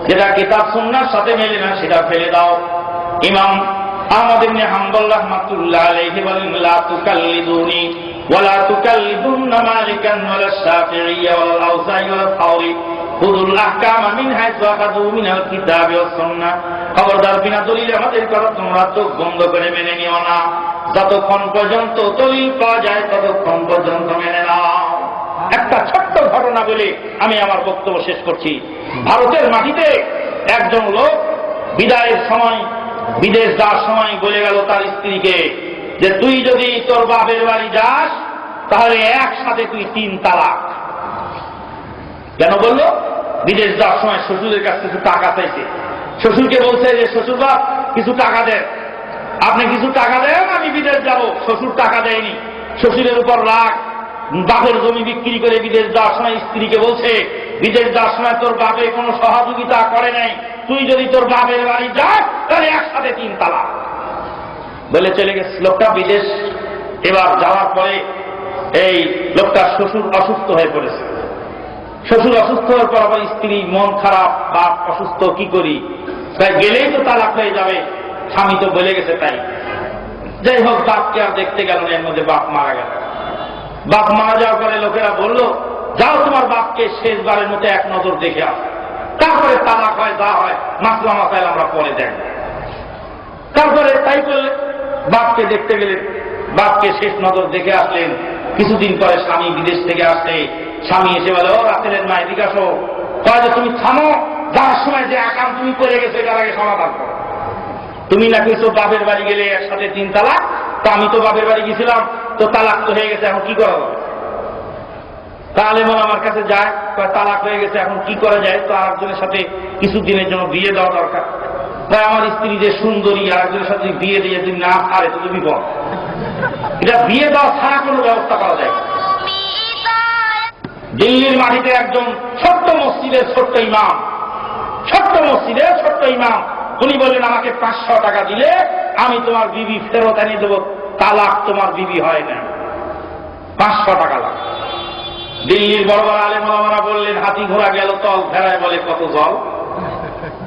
যেটা কিতাব সুন্নাহর সাথে মেলে না সেটা ফেলে দাও। ইমাম আহমদ ইবনে হাম্বল রাহমাতুল্লাহ আলাইহি বলেন, লা তুকাল্লিদুনি ওয়া লা তুকাল্লিদুন্না মালিকান ওয়ালা শাফিঈয়্যা ওয়াল আওসাঈ ওয়াল থাওরি, খুযুল আহকামা মিন হাইসু আখাযু মিনাল কিতাবি ওয়াস সুন্নাহ। খবরদার, বিনা দলিলে আমাদের কথা তোমরা চোখ বন্ধ করে মেনে নিও না। যতক্ষণ পর্যন্ত দলিল পাওয়া যায় ততক্ষণ পর্যন্ত মেনে নাও। একটা ছোট্ট ঘটনা বলে আমি আমার বক্তব্য শেষ করছি। ভারতের মাটিতে একজন লোক বিদায়ের সময়, বিদেশ যাওয়ার সময় বলে গেল তার স্ত্রীকে যে তুই যদি তোর বাপের বাড়ি যাস তাহলে একসাথে তুই 3 তালাক। কেন বলল? বিদেশ যাওয়ার সময় শ্বশুরের কাছ থেকে টাকা চাইছে। শ্বশুরকে বলছে যে শ্বশুর বাপ কিছু টাকা দেন, আপনি কিছু টাকা দেন, আমি বিদেশ যাব। শ্বশুর টাকা দেয়নি। শ্বশুরের উপর রাগ, বাপের জমি বিক্রি করে বিদেশ যাওয়ার সময় স্ত্রীকে বলছে বিদেশ যাওয়ার সময় তোর বাপে কোনো সহযোগিতা করে নাই, তুই যদি তোর বাপের বাড়ি যাস তাহলে একসাথে 3 তালাক বলে চলে গেছে লোকটা বিদেশ। এবার যাওয়ার পরে এই লোকটার শ্বশুর অসুস্থ হয়ে পড়েছে। শ্বশুর অসুস্থ হওয়ার পর আবার স্ত্রী মন খারাপ, বাপ অসুস্থ, কি করি, তাই গেলেই তো তালাক হয়ে যাবে, স্বামী তো বলে গেছে। তাই যাই হোক, বাপকে আর দেখতে গেল না। এর মধ্যে বাপ মারা গেল। বাপ মারা যাওয়ার পরে লোকেরা বলল, যাও তোমার বাপকে শেষবারের মতো 1 নজর দেখে আস, তারপরে তালাক হয়, যা হয় মাসলা মাসাইল আমরা পরে দেখব। তারপরে তাই করলে বাপকে দেখতে গেলেন, বাপকে শেষ নজর দেখে আসলেন। কিছুদিন পরে স্বামী বিদেশ থেকে আসলে স্বামী এসে বলে, ও রাতের মা এদিকে আসো। কয় যে তুমি থামো, যাওয়ার সময় যে আকাম তুমি করে গেছো এটার আগে সমাধান করো। তুমি না কইছো বাপের বাড়ি গেলে একসাথে 3 তালাক, তো আমি তো বাপের বাড়ি গেছিলাম, তো তালাক তো হয়ে গেছে, এখন কি করা যাবে? তাহলে আমার কাছে যায়, তালাক হয়ে গেছে, এখন কি করা যায়? তো আরেকজনের সাথে কিছুদিনের জন্য বিয়ে দেওয়া দরকার। তাই আমার স্ত্রী যে সুন্দরী, আরেকজনের সাথে বিয়ে দিয়ে যদি না ছাড়ে তো তুমি বল, এটা বিয়ে দেওয়া ছাড়া কোনো ব্যবস্থা করা যায়। দিল্লির মাটিতে একজন ছোট্ট মসজিদের ছোট্ট ইমাম, ছোট্ট মসজিদের ছোট্ট ইমাম, উনি বললেন আমাকে 500 টাকা দিলে আমি তোমার বিবি ফেরত এনে দেবো, তালাক তোমার বিবি হয় না, 500 টাকা লাগবে। দিল্লির বড় বড় আলেম ওলামারা বললেন, হাতি ঘোড়া গেল তল, ভেড়ায় বলে কত জল।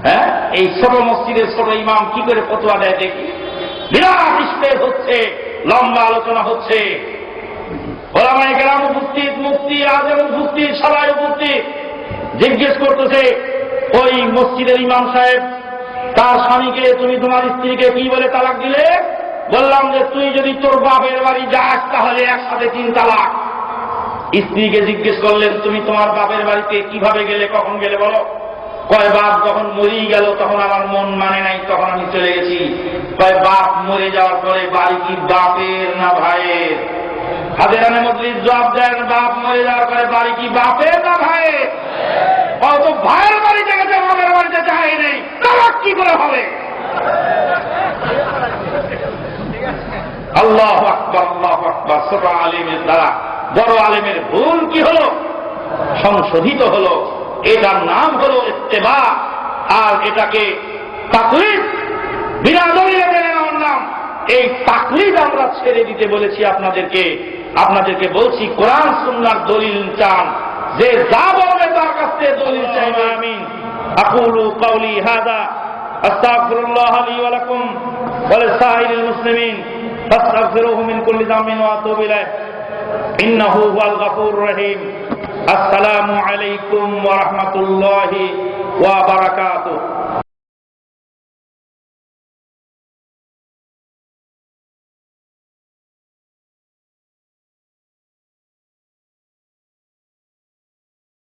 হ্যাঁ, এই ছোট মসজিদের ছোট ইমাম কি করে ফতোয়া দেয় দেখি। বিরাট স্টেজ হচ্ছে, লম্বা আলোচনা হচ্ছে। ওলামায়ে কেরাম উপস্থিত, মুফতি আজম উপস্থিত, সবাই উপস্থিত। জিজ্ঞেস করতেছে ওই মসজিদের ইমাম সাহেব তার স্বামীকে, তুমি তোমার স্ত্রীকে কি বলে তালাক দিলে? বললাম যে তুই যদি তোর বাপের বাড়ি যাস তাহলে একসাথে 3 তালাক। স্ত্রীকে জিজ্ঞেস করলেন তুমি তোমার বাপের বাড়িতে কিভাবে গেলে, কখন গেলে বলো? কয় বাপ যখন মরেই গেল তখন আমার মন মানে নাই, তখন আমি চলে গেছি। কয় বাপ মরে যাওয়ার পরে বাড়ি কি বাপের না ভাইয়ের? হাজেরানে মজলিস জবাব দেন, বাপ মরে যাওয়ার পরে বাড়ি কি বাপের না ভাইয়ের? অত ভাইয়ের বাড়িতে গেছে, বাপের বাড়িতে যায় নেই, তালাক কি করে হবে? আল্লাহু আকবার, আল্লাহু আকবার। ছোট আলিমের দ্বারা বড় আলিমের ভুল কি হলো? সংশোধিত হলো। এটার নাম হলো ইত্তেবা, আর এটাকে তাকলিদ, বিনা দলিলে মেনে নেওয়ার নাম। এই তাকলিদ আমরা ছেড়ে দিতে বলেছি আপনাদেরকে বলছি কোরআন সুন্নাহর দলিল চান, যে যা বলবে তার কাছ থেকে দলিল চাইবে। আমিন। আকুলু কাওলি হাযা আস্তাগফিরুল্লাহ লি ওয়া লাকুম ওয়া লিসাইরিল মুসলিমিন ফাস্তাগফিরুহু মিন কুল্লি যামবিন ওয়া আতুবু ইলাইহি ইন্নাহু হুয়াল গফুরুর রহিম। আসসালামু আলাইকুম ওয়া রাহমাতুল্লাহি ওয়া বারাকাতুহু।